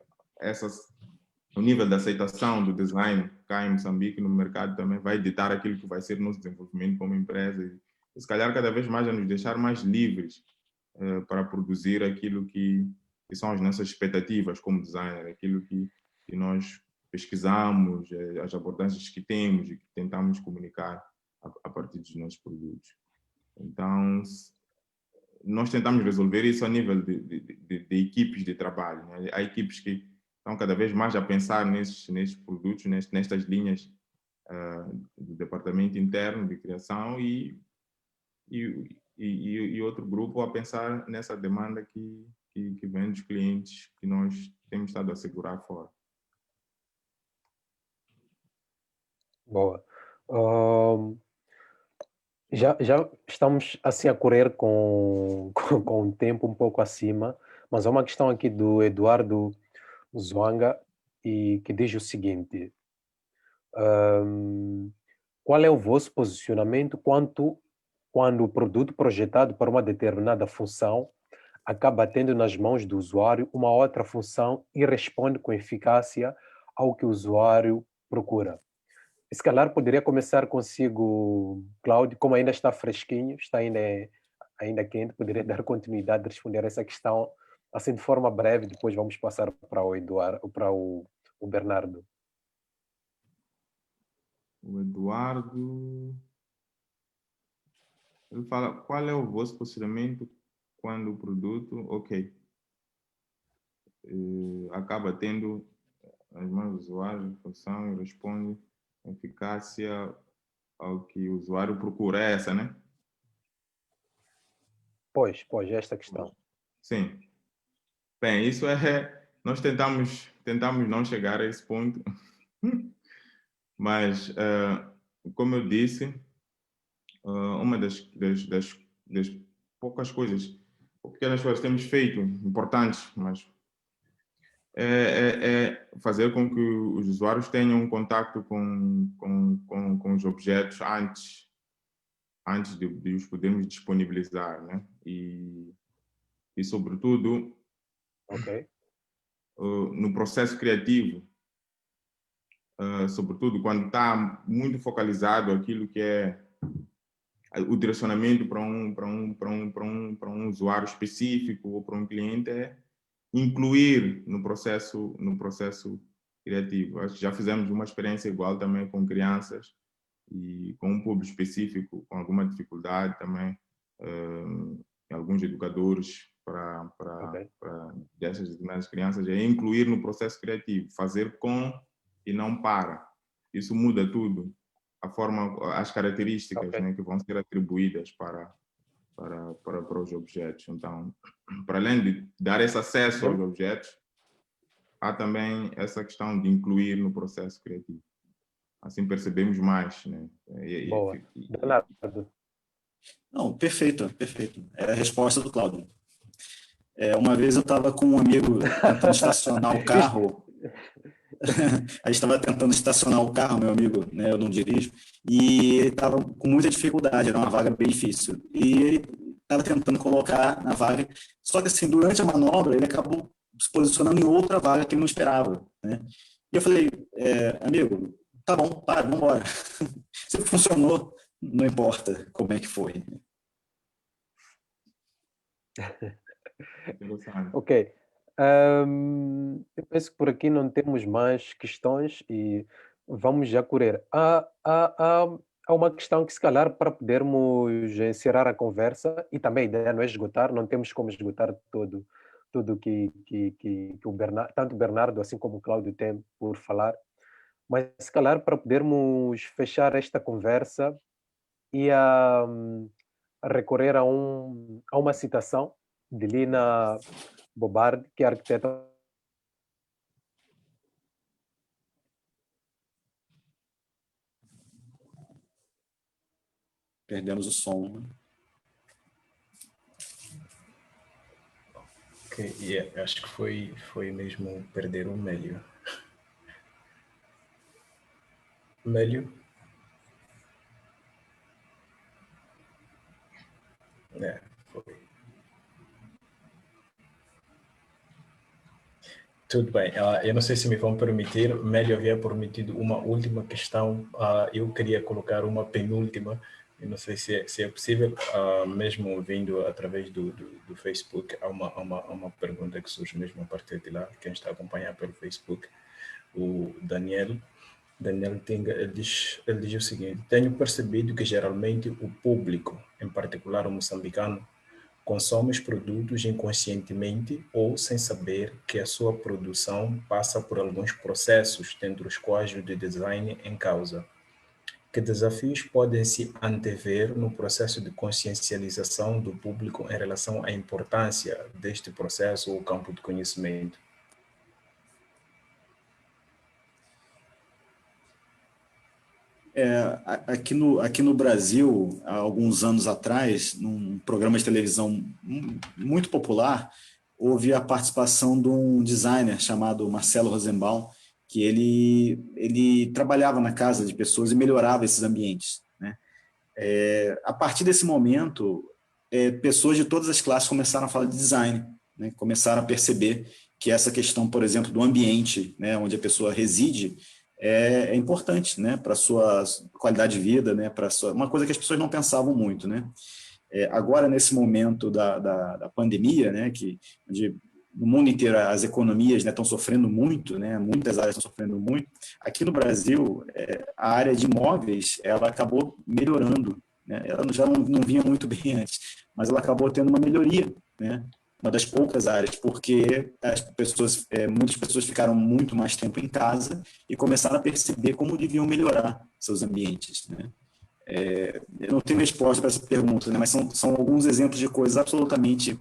[SPEAKER 3] o nível de aceitação do design cá em Moçambique, no mercado, também vai ditar aquilo que vai ser o nosso desenvolvimento como empresa, e se calhar cada vez mais a nos deixar mais livres para produzir aquilo que são as nossas expectativas como designer, aquilo que nós pesquisamos, as abordagens que temos e que tentamos comunicar a partir dos nossos produtos. Então, nós tentamos resolver isso a nível de equipes de trabalho, né? Há equipes que estão cada vez mais a pensar nesses produtos, nestas linhas do departamento interno de criação e outro grupo a pensar nessa demanda que vem dos clientes que nós temos estado a segurar fora.
[SPEAKER 1] Boa. Já estamos assim a correr com o tempo um pouco acima, mas há uma questão aqui do Eduardo Zwanga e que diz o seguinte: qual é o vosso posicionamento quando o produto projetado para uma determinada função acaba tendo nas mãos do usuário uma outra função e responde com eficácia ao que o usuário procura? Se calhar poderia começar consigo, Cláudio, como ainda está fresquinho, está ainda quente, poderia dar continuidade a responder essa questão assim de forma breve, depois vamos passar para o Eduardo, para o Bernardo.
[SPEAKER 3] O Eduardo, ele fala, qual é o vosso posicionamento quando o produto, acaba tendo as mãos do usuário, função e responde com eficácia ao que o usuário procura, é essa, né?
[SPEAKER 1] Pois, esta questão.
[SPEAKER 3] Sim. Bem, isso nós tentamos não chegar a esse ponto, mas, como eu disse, uma das poucas coisas, ou pequenas coisas que temos feito, importantes, mas é fazer com que os usuários tenham um contacto com os objetos antes de os podermos disponibilizar, né? E sobretudo, no processo criativo, sobretudo quando está muito focalizado aquilo que é o direcionamento para um usuário específico ou para um cliente, é incluir no processo criativo. Acho que já fizemos uma experiência igual também com crianças e com um público específico com alguma dificuldade também, alguns educadores para dessas determinadas crianças, é incluir no processo criativo, fazer com e não para. Isso muda tudo, a forma, as características, né, que vão ser atribuídas para os objetos. Então, para além de dar esse acesso aos objetos, há também essa questão de incluir no processo criativo. Assim percebemos mais, né?
[SPEAKER 1] Boa. Bernardo.
[SPEAKER 2] Não, perfeito. É a resposta do Cláudio. Uma vez eu estava com um amigo tentando estacionar o carro. A gente estava tentando estacionar o carro, meu amigo, né, eu não dirijo, e ele estava com muita dificuldade, era uma vaga bem difícil. E ele estava tentando colocar na vaga, só que assim, durante a manobra, ele acabou se posicionando em outra vaga que ele não esperava, né? E eu falei, amigo, tá bom, vamos embora. Se funcionou, não importa como é que foi.
[SPEAKER 1] Ok. Eu penso que por aqui não temos mais questões e vamos já correr. Há uma questão que, se calhar, para podermos encerrar a conversa, e também a ideia não é esgotar, não temos como esgotar tudo que o Bernardo, tanto o Bernardo assim como o Cláudio tem por falar, mas se calhar para podermos fechar esta conversa e a recorrer a uma citação de Lina Bobardi, que é arquiteta.
[SPEAKER 2] Perdemos o som.
[SPEAKER 4] Ok, acho que foi mesmo perder o Mélio. Mélio? Foi. Tudo bem. Eu não sei se me vão permitir. Mélio havia prometido uma última questão. Eu queria colocar uma penúltima. Eu não sei se é possível, mesmo vindo através do Facebook. Há uma pergunta que surge mesmo a partir de lá. Quem está a acompanhar pelo Facebook, o Daniel Tinga, ele diz o seguinte: tenho percebido que geralmente o público, em particular o moçambicano, consome os produtos inconscientemente ou sem saber que a sua produção passa por alguns processos, dentre os quais o de design em causa. Que desafios podem se antever no processo de consciencialização do público em relação à importância deste processo ou campo de conhecimento?
[SPEAKER 2] Aqui no Brasil, há alguns anos atrás, num programa de televisão muito popular, houve a participação de um designer chamado Marcelo Rosenbaum, que ele trabalhava na casa de pessoas e melhorava esses ambientes, né? A partir desse momento, pessoas de todas as classes começaram a falar de design, né? Começaram a perceber que essa questão, por exemplo, do ambiente, né, onde a pessoa reside, é importante, né, para a sua qualidade de vida, né, uma coisa que as pessoas não pensavam muito, né? Agora, nesse momento da pandemia, né, onde no mundo inteiro as economias, né, estão sofrendo muito, né, muitas áreas estão sofrendo muito, aqui no Brasil, a área de imóveis ela acabou melhorando, né? Ela já não vinha muito bem antes, mas ela acabou tendo uma melhoria, né? Uma das poucas áreas, porque muitas pessoas ficaram muito mais tempo em casa e começaram a perceber como deviam melhorar seus ambientes, né? Eu não tenho resposta para essa pergunta, né, mas são alguns exemplos de coisas absolutamente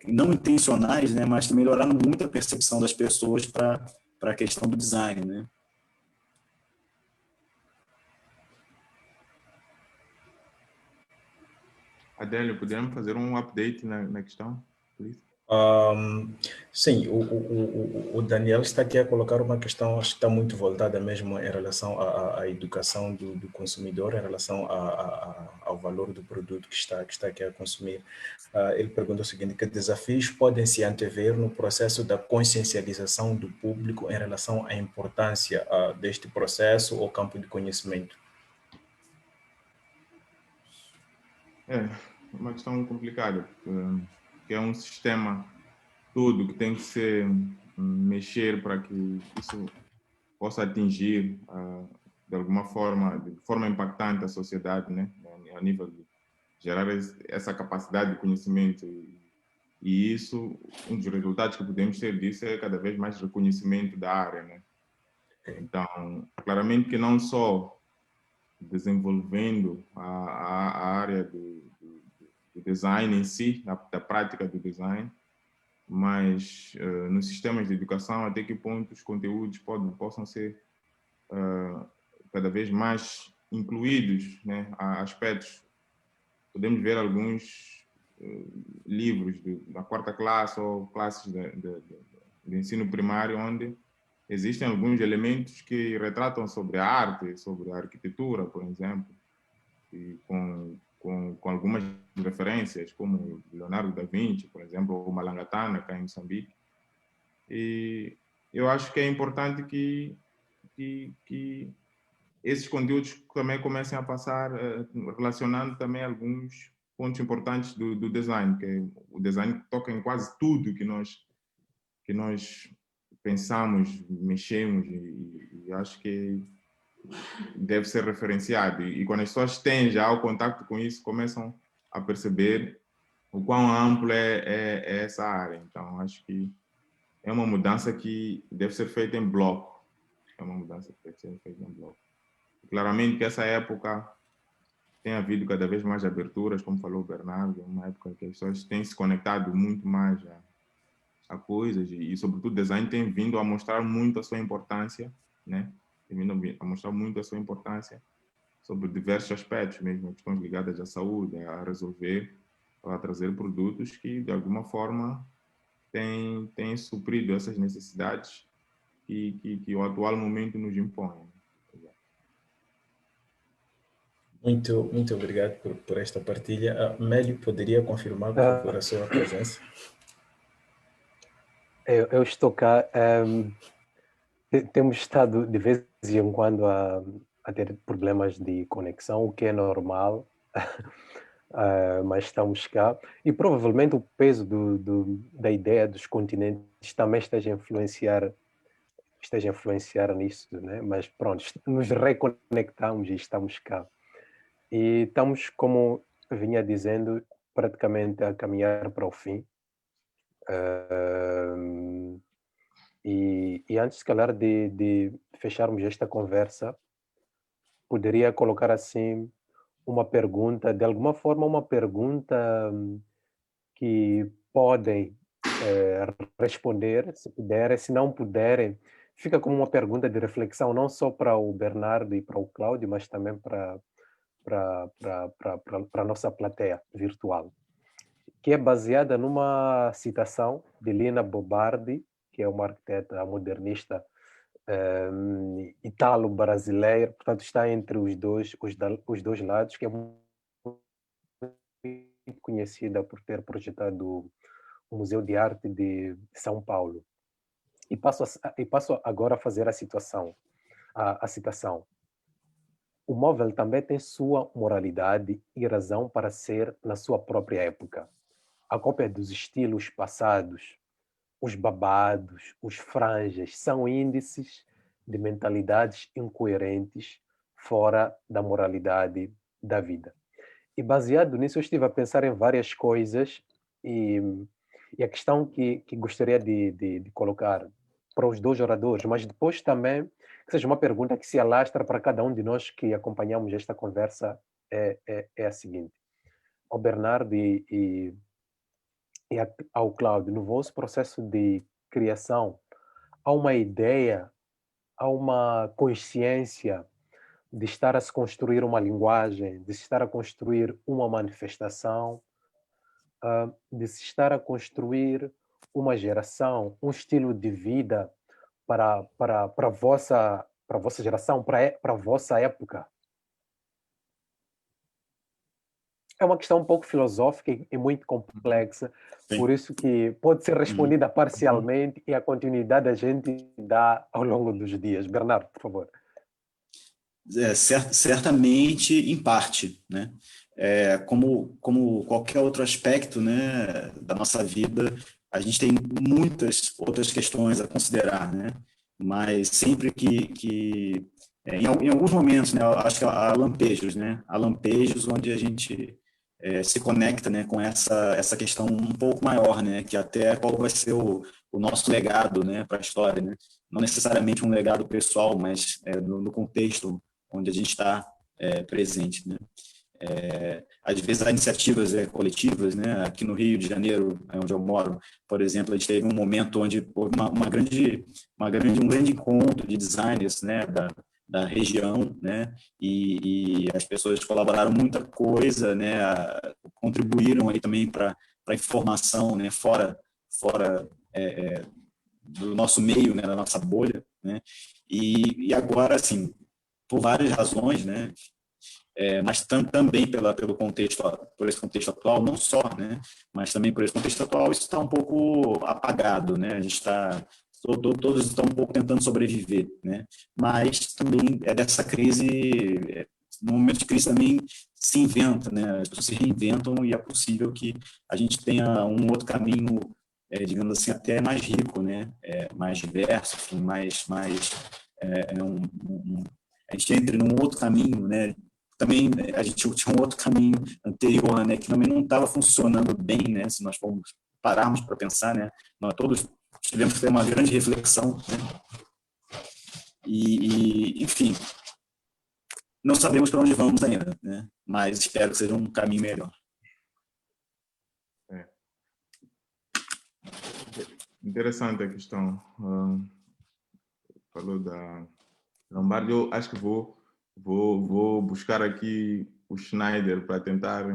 [SPEAKER 2] não intencionais, né, mas que melhoraram muito a percepção das pessoas para a questão do design, né?
[SPEAKER 3] Adélio, podemos fazer um update na questão, please?
[SPEAKER 4] Sim, o Daniel está aqui a colocar uma questão, acho que está muito voltada mesmo em relação à educação do consumidor, em relação ao valor do produto que está aqui a consumir. Ele pergunta o seguinte: que desafios podem se antever no processo da consciencialização do público em relação à importância deste processo ou campo de conhecimento?
[SPEAKER 3] É uma questão complicada, porque é um sistema tudo que tem que ser mexer para que isso possa atingir de alguma forma, de forma impactante a sociedade, né, a nível de gerar essa capacidade de conhecimento e isso, um dos resultados que podemos ter disso é cada vez mais reconhecimento da área, né? Então, claramente que não só desenvolvendo a área do design em si, da prática do design, mas nos sistemas de educação, até que ponto os conteúdos possam ser cada vez mais incluídos, né? Há aspectos, podemos ver alguns livros da quarta classe ou classes de ensino primário, onde existem alguns elementos que retratam sobre a arte, sobre a arquitetura, por exemplo, e com algumas referências, como Leonardo da Vinci, por exemplo, ou Malangatana, cá em Moçambique. E eu acho que é importante que esses conteúdos também comecem a passar, relacionando também alguns pontos importantes do design, que o design toca em quase tudo que nós pensamos, mexemos, e acho que deve ser referenciado. E quando as pessoas têm já o contato com isso, começam a perceber o quão amplo é essa área. Então, acho que é uma mudança que deve ser feita em bloco. É uma mudança que deve ser feita em bloco. Claramente que essa época tem havido cada vez mais aberturas, como falou o Bernardo, é uma época que as pessoas têm se conectado muito mais a coisas e sobretudo, o design tem vindo a mostrar muito a sua importância, né? Tem vindo a mostrar muito a sua importância sobre diversos aspectos, mesmo questões ligadas à saúde, a resolver, a trazer produtos que, de alguma forma, têm suprido essas necessidades que o atual momento nos impõe.
[SPEAKER 4] Muito obrigado por esta partilha. Mélio, poderia confirmar, por favor, a sua presença?
[SPEAKER 1] Eu estou cá. Temos estado de vez em quando a ter problemas de conexão, o que é normal, mas estamos cá. E provavelmente o peso da ideia dos continentes também esteja a influenciar nisso, né? Mas pronto, nos reconectamos e estamos cá. E estamos, como vinha dizendo, praticamente a caminhar para o fim. Ahm, e antes, se calhar, de fecharmos esta conversa, poderia colocar assim uma pergunta, de alguma forma, uma pergunta que podem responder, se puderem, se não puderem, fica como uma pergunta de reflexão, não só para o Bernardo e para o Cláudio, mas também para a nossa plateia virtual, que é baseada numa citação de Lina Bobardi, que é uma arquiteta modernista italo-brasileira, portanto está entre os dois lados, que é muito conhecida por ter projetado o Museu de Arte de São Paulo. E passo agora a fazer a citação. O móvel também tem sua moralidade e razão para ser na sua própria época. A cópia dos estilos passados, os babados, os franjas, são índices de mentalidades incoerentes fora da moralidade da vida. E baseado nisso, eu estive a pensar em várias coisas e, e a questão que gostaria de colocar para os dois oradores, mas depois também que seja uma pergunta que se alastra para cada um de nós que acompanhamos esta conversa é a seguinte. Ao Bernardo e ao Cláudio, no vosso processo de criação, há uma ideia, há uma consciência de estar a se construir uma linguagem, de se estar a construir uma manifestação, de se estar a construir uma geração, um estilo de vida para a vossa geração, para a vossa época. É uma questão um pouco filosófica e muito complexa,
[SPEAKER 2] Sim.
[SPEAKER 1] por isso que pode ser respondida parcialmente e a continuidade a gente dá ao longo dos dias. Bernardo, por favor.
[SPEAKER 2] Certamente, em parte, né? Como qualquer outro aspecto, né, da nossa vida, a gente tem muitas outras questões a considerar, né? Mas sempre em alguns momentos, né, eu acho que há lampejos, né? Há lampejos onde a gente se conecta, né, com essa questão um pouco maior, né? Que até qual vai ser o nosso legado, né, para a história, né? Não necessariamente um legado pessoal, mas no contexto onde a gente está presente, né? Às vezes há iniciativas coletivas, né? Aqui no Rio de Janeiro, onde eu moro, por exemplo, a gente teve um momento onde houve um grande encontro de designers, né? Da região, né? E as pessoas colaboraram muita coisa, né? Contribuíram aí também para a informação, né? Fora do nosso meio, né? Da nossa bolha, né? E agora, assim, por várias razões, né? Mas também pelo contexto, por esse contexto atual, não só, né? Mas também por esse contexto atual, isso está um pouco apagado, né? A gente está todos estão um pouco tentando sobreviver, né? Mas também é dessa crise, no momento de crise também se inventa, né? As pessoas se reinventam e é possível que a gente tenha um outro caminho, digamos assim, até mais rico, né? Mais diverso, enfim, a gente entra num outro caminho, né? Também a gente tinha um outro caminho anterior, né? Que também não estava funcionando bem, né? Se nós formos pararmos para pensar, né? Nós todos tivemos que ter uma grande reflexão, né? Enfim, não sabemos para onde vamos ainda, né? Mas espero que seja um caminho melhor.
[SPEAKER 3] Interessante a questão. Falou da Lombardi. Eu acho que vou buscar aqui o Schneider para tentar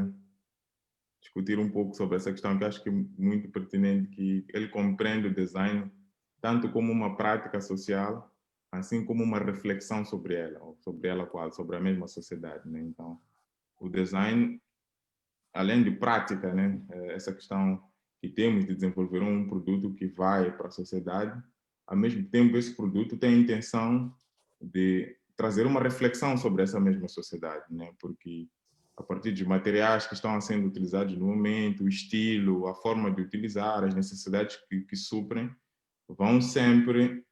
[SPEAKER 3] discutir um pouco sobre essa questão, que acho que é muito pertinente, que ele compreende o design tanto como uma prática social, assim como uma reflexão sobre ela qual, sobre a mesma sociedade, né? Então, o design, além de prática, né, essa questão que temos de desenvolver um produto que vai para a sociedade, ao mesmo tempo esse produto tem a intenção de trazer uma reflexão sobre essa mesma sociedade, né? Porque a partir de materiais que estão sendo utilizados no momento, o estilo, a forma de utilizar, as necessidades que suprem, vão sempre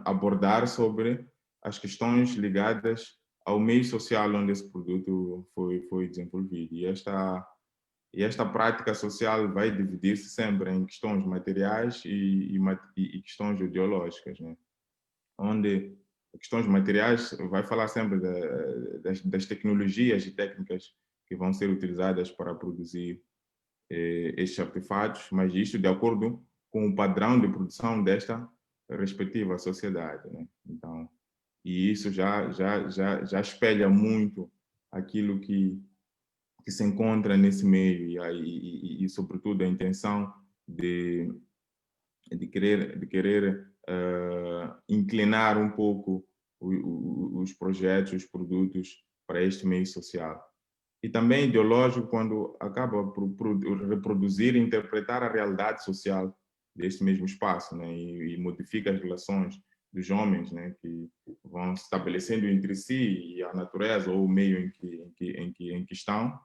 [SPEAKER 3] abordar sobre as questões ligadas ao meio social onde esse produto foi desenvolvido. E esta prática social vai dividir-se sempre em questões materiais e questões ideológicas, né? Onde questões materiais vai falar sempre das tecnologias e técnicas que vão ser utilizadas para produzir estes artefatos, mas isto de acordo com o padrão de produção desta respectiva sociedade, né? Então, e isso já espelha muito aquilo que se encontra nesse meio e sobretudo a intenção de querer inclinar um pouco os projetos, os produtos para este meio social. E também ideológico quando acaba por reproduzir e interpretar a realidade social deste mesmo espaço, né? E modifica as relações dos homens, né? Que vão se estabelecendo entre si e a natureza ou o meio em que estão.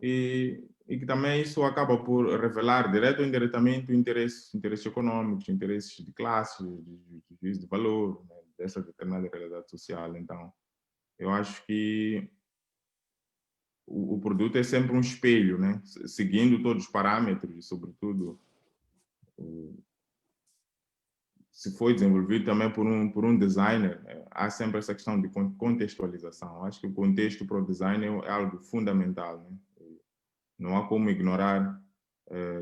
[SPEAKER 3] E que também isso acaba por revelar, direto ou indiretamente, interesses econômicos, interesses de classe, de juízo de valor, né, dessa determinada realidade social. Então, eu acho que o produto é sempre um espelho, né, seguindo todos os parâmetros e, sobretudo, se foi desenvolvido também por um designer, há sempre essa questão de contextualização. Eu acho que o contexto para o design é algo fundamental, né? Não há como ignorar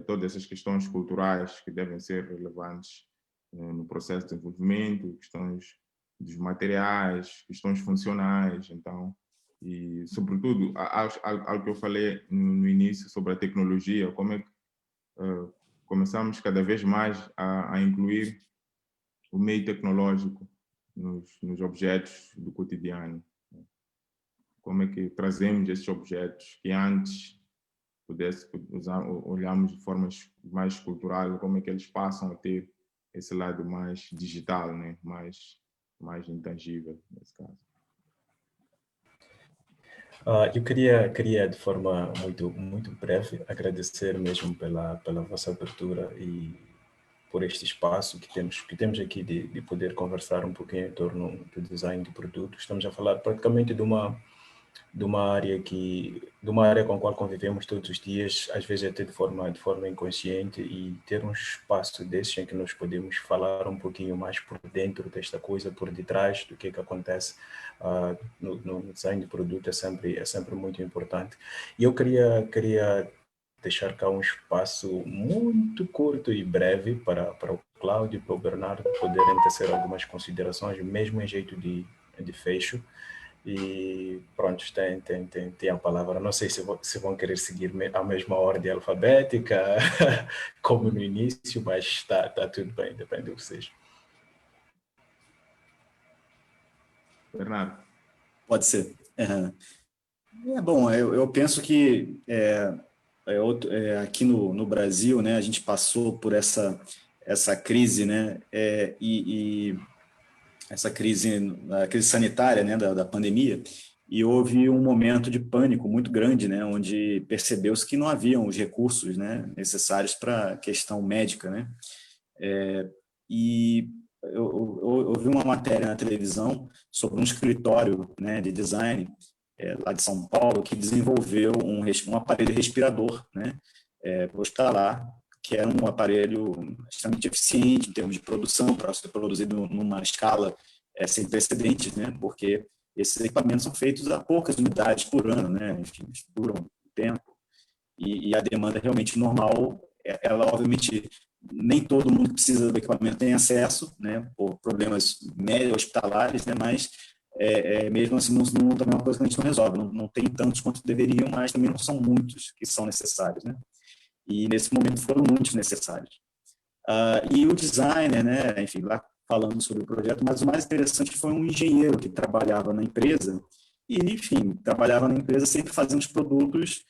[SPEAKER 3] todas essas questões culturais que devem ser relevantes no processo de desenvolvimento, questões dos materiais, questões funcionais, então, e sobretudo, algo que eu falei no início sobre a tecnologia, como é que começamos cada vez mais a incluir o meio tecnológico nos objetos do cotidiano. Como é que trazemos esses objetos que antes olharmos de forma mais cultural, como é que eles passam a ter esse lado mais digital, né? mais intangível, nesse caso.
[SPEAKER 4] Eu queria de forma muito breve agradecer mesmo pela vossa abertura e por este espaço que temos aqui de poder conversar um pouquinho em torno do design de produtos. Estamos a falar praticamente de uma área com a qual convivemos todos os dias, às vezes até de forma inconsciente, e ter um espaço desse em que nós podemos falar um pouquinho mais por dentro desta coisa, por detrás do que acontece no design de produto é sempre muito importante. E eu queria deixar cá um espaço muito curto e breve para o Cláudio e para o Bernardo poderem tecer algumas considerações, mesmo em jeito de fecho. E pronto, tem a palavra. Não sei se vão querer seguir a mesma ordem alfabética como no início, mas está tudo bem, depende de vocês.
[SPEAKER 3] Bernardo.
[SPEAKER 2] Pode ser. Bom, eu penso que aqui no Brasil, né, a gente passou por essa crise, né, e essa crise, a crise sanitária, né, da pandemia, e houve um momento de pânico muito grande, né, onde percebeu-se que não haviam os recursos, né, necessários para a questão médica, né, e eu vi uma matéria na televisão sobre um escritório, né, de design lá de São Paulo que desenvolveu um aparelho respirador, né, hospitalar, que era um aparelho extremamente eficiente em termos de produção, para ser produzido numa escala sem precedentes, né? Porque esses equipamentos são feitos a poucas unidades por ano, né? Enfim, duram um tempo, e a demanda realmente normal, ela obviamente, nem todo mundo que precisa do equipamento tem acesso, né? Por problemas hospitalares, né? Mas mesmo assim, também é uma coisa que a gente não resolve, não tem tantos quanto deveriam, mas também não são muitos que são necessários, né? E nesse momento foram muitos necessários. E o designer, né, enfim, lá falando sobre o projeto, mas o mais interessante foi um engenheiro que trabalhava na empresa e, enfim, trabalhava na empresa sempre fazendo os produtos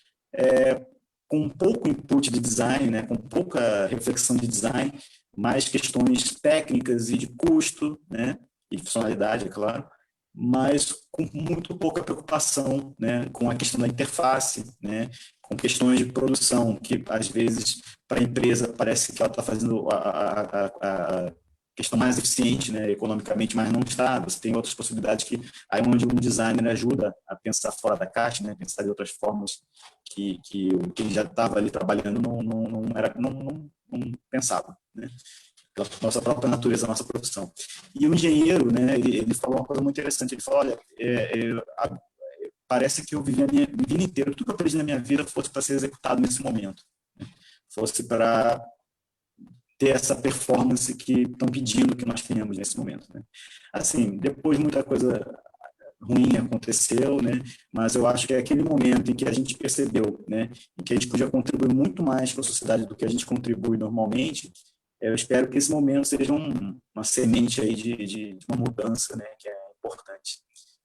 [SPEAKER 2] com pouco input de design, né, com pouca reflexão de design, mais questões técnicas e de custo, né, e de funcionalidade, é claro, mas com muito pouca preocupação, né, com a questão da interface, né, com questões de produção, que às vezes para a empresa parece que ela está fazendo questão mais eficiente, né, economicamente, mas não está. Você tem outras possibilidades que aí onde um designer ajuda a pensar fora da caixa, né, pensar de outras formas que quem já estava ali trabalhando não pensava, né, pela nossa própria natureza, nossa profissão. E o engenheiro, né, ele falou uma coisa muito interessante. Ele falou: olha, parece que eu vivi a minha vida inteira, tudo que eu aprendi na minha vida fosse para ser executado nesse momento, né, fosse para ter essa performance que estão pedindo que nós tenhamos nesse momento, né? Assim, depois muita coisa ruim aconteceu, né? Mas eu acho que é aquele momento em que a gente percebeu, né, em que a gente podia contribuir muito mais para a sociedade do que a gente contribui normalmente. Eu espero que esse momento seja uma semente aí de uma mudança, né, que é importante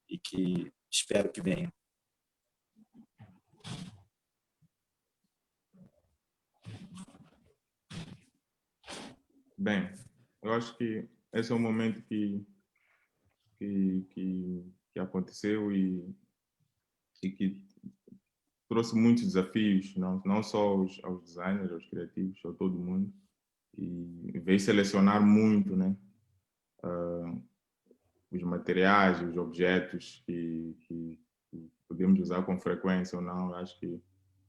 [SPEAKER 2] e que espero que venha.
[SPEAKER 3] Bem, eu acho que esse é um momento que aconteceu e que trouxe muitos desafios, não só aos designers, aos criativos, a todo mundo, e veio selecionar muito, né, os materiais, os objetos que podemos usar com frequência ou não. Eu acho que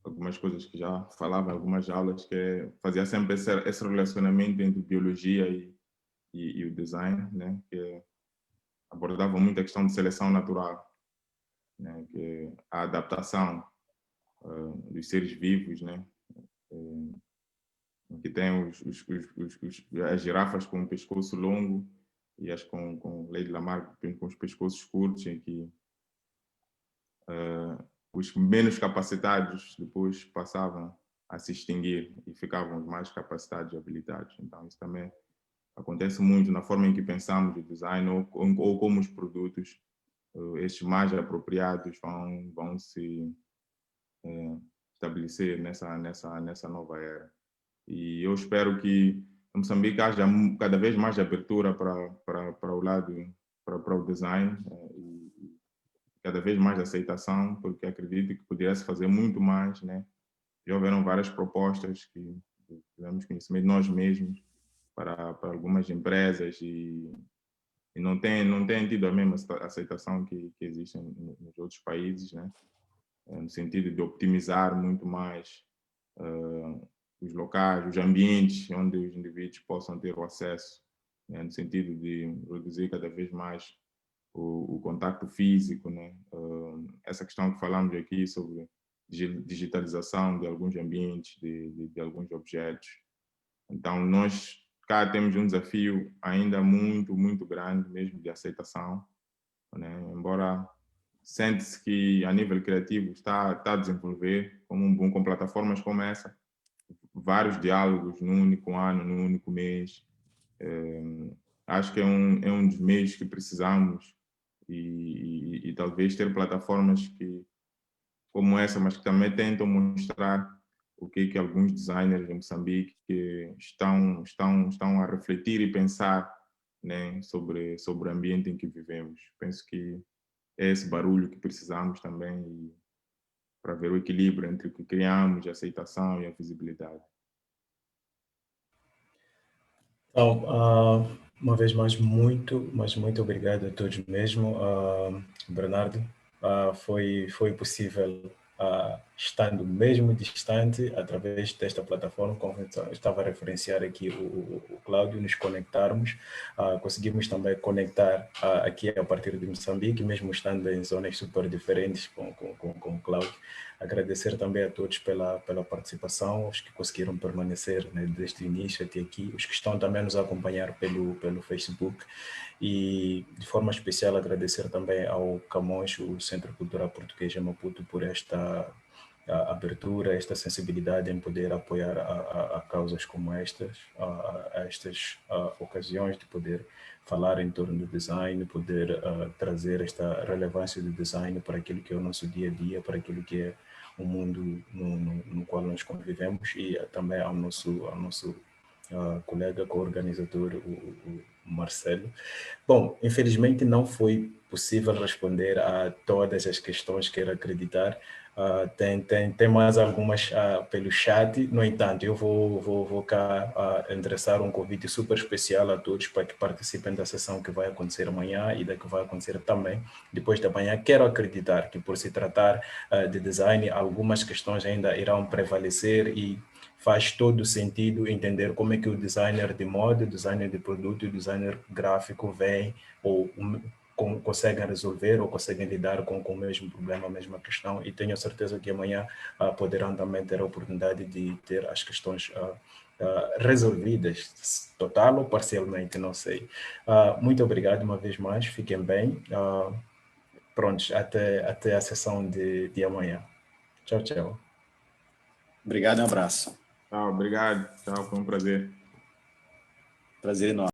[SPEAKER 3] algumas coisas que já falava em algumas aulas, que fazia sempre esse relacionamento entre biologia e o design, né, que abordava muito a questão de seleção natural, né, que a adaptação dos seres vivos, né, que tem as girafas com o pescoço longo e as com Lei de Lamarck com os pescoços curtos, em que os menos capacitados depois passavam a se extinguir e ficavam os mais capacitados e habilitados. Então, isso também acontece muito na forma em que pensamos o design ou como os produtos, estes mais apropriados, vão se estabelecer nessa nova era. E eu espero que em Moçambique haja cada vez mais abertura para o lado, para o design, e cada vez mais aceitação, porque acredito que pudesse fazer muito mais, né? Já houveram várias propostas que tivemos conhecimento de nós mesmos para algumas empresas e não tem tido a mesma aceitação que existe nos outros países, né? No sentido de optimizar muito mais os locais, os ambientes onde os indivíduos possam ter o acesso, né? No sentido de reduzir cada vez mais o contacto físico, né? Essa questão que falamos aqui sobre digitalização de alguns ambientes, de alguns objetos. Então, nós cá temos um desafio ainda muito, muito grande mesmo de aceitação, né? Embora sente-se que a nível criativo está a desenvolver com plataformas como essa, vários diálogos num único ano, num único mês. Acho que é um dos meios que precisamos e talvez ter plataformas como essa, mas que também tentam mostrar o que alguns designers em Moçambique que estão a refletir e pensar, né, sobre o ambiente em que vivemos. Penso que é esse barulho que precisamos também para ver o equilíbrio entre o que criamos, a aceitação e a visibilidade.
[SPEAKER 4] Então, uma vez mais, mas muito obrigado a todos mesmo. Bernardo, foi possível, estando mesmo distante, através desta plataforma, como eu estava a referenciar aqui o Cláudio, nos conectarmos. Conseguimos também conectar aqui a partir de Moçambique, mesmo estando em zonas super diferentes com o Cláudio. Agradecer também a todos pela participação, os que conseguiram permanecer, né, desde o início até aqui, os que estão também a nos acompanhar pelo Facebook, e de forma especial agradecer também ao Camões, o Centro Cultural Português em Maputo, por esta abertura, esta sensibilidade em poder apoiar a causas como estas, a estas ocasiões de poder falar em torno do design, poder trazer esta relevância do design para aquilo que é o nosso dia a dia, para aquilo que é o mundo no qual nós convivemos, e também ao nosso colega co-organizador, o Marcelo. Bom, infelizmente não foi possível responder a todas as questões, quero acreditar, Tem mais algumas pelo chat. No entanto, eu vou cá endereçar um convite super especial a todos para que participem da sessão que vai acontecer amanhã e da que vai acontecer também depois da manhã. Quero acreditar que, por se tratar de design, algumas questões ainda irão prevalecer e faz todo sentido entender como é que o designer de moda, o designer de produto e o designer gráfico vem ou conseguem resolver ou conseguem lidar com o mesmo problema, a mesma questão, e tenho certeza que amanhã poderão também ter a oportunidade de ter as questões resolvidas, total ou parcialmente, não sei. Muito obrigado uma vez mais, fiquem bem. Prontos, até a sessão de amanhã. Tchau, tchau.
[SPEAKER 2] Obrigado e um abraço.
[SPEAKER 3] Tchau, obrigado. Tchau, foi um prazer.
[SPEAKER 2] Prazer enorme.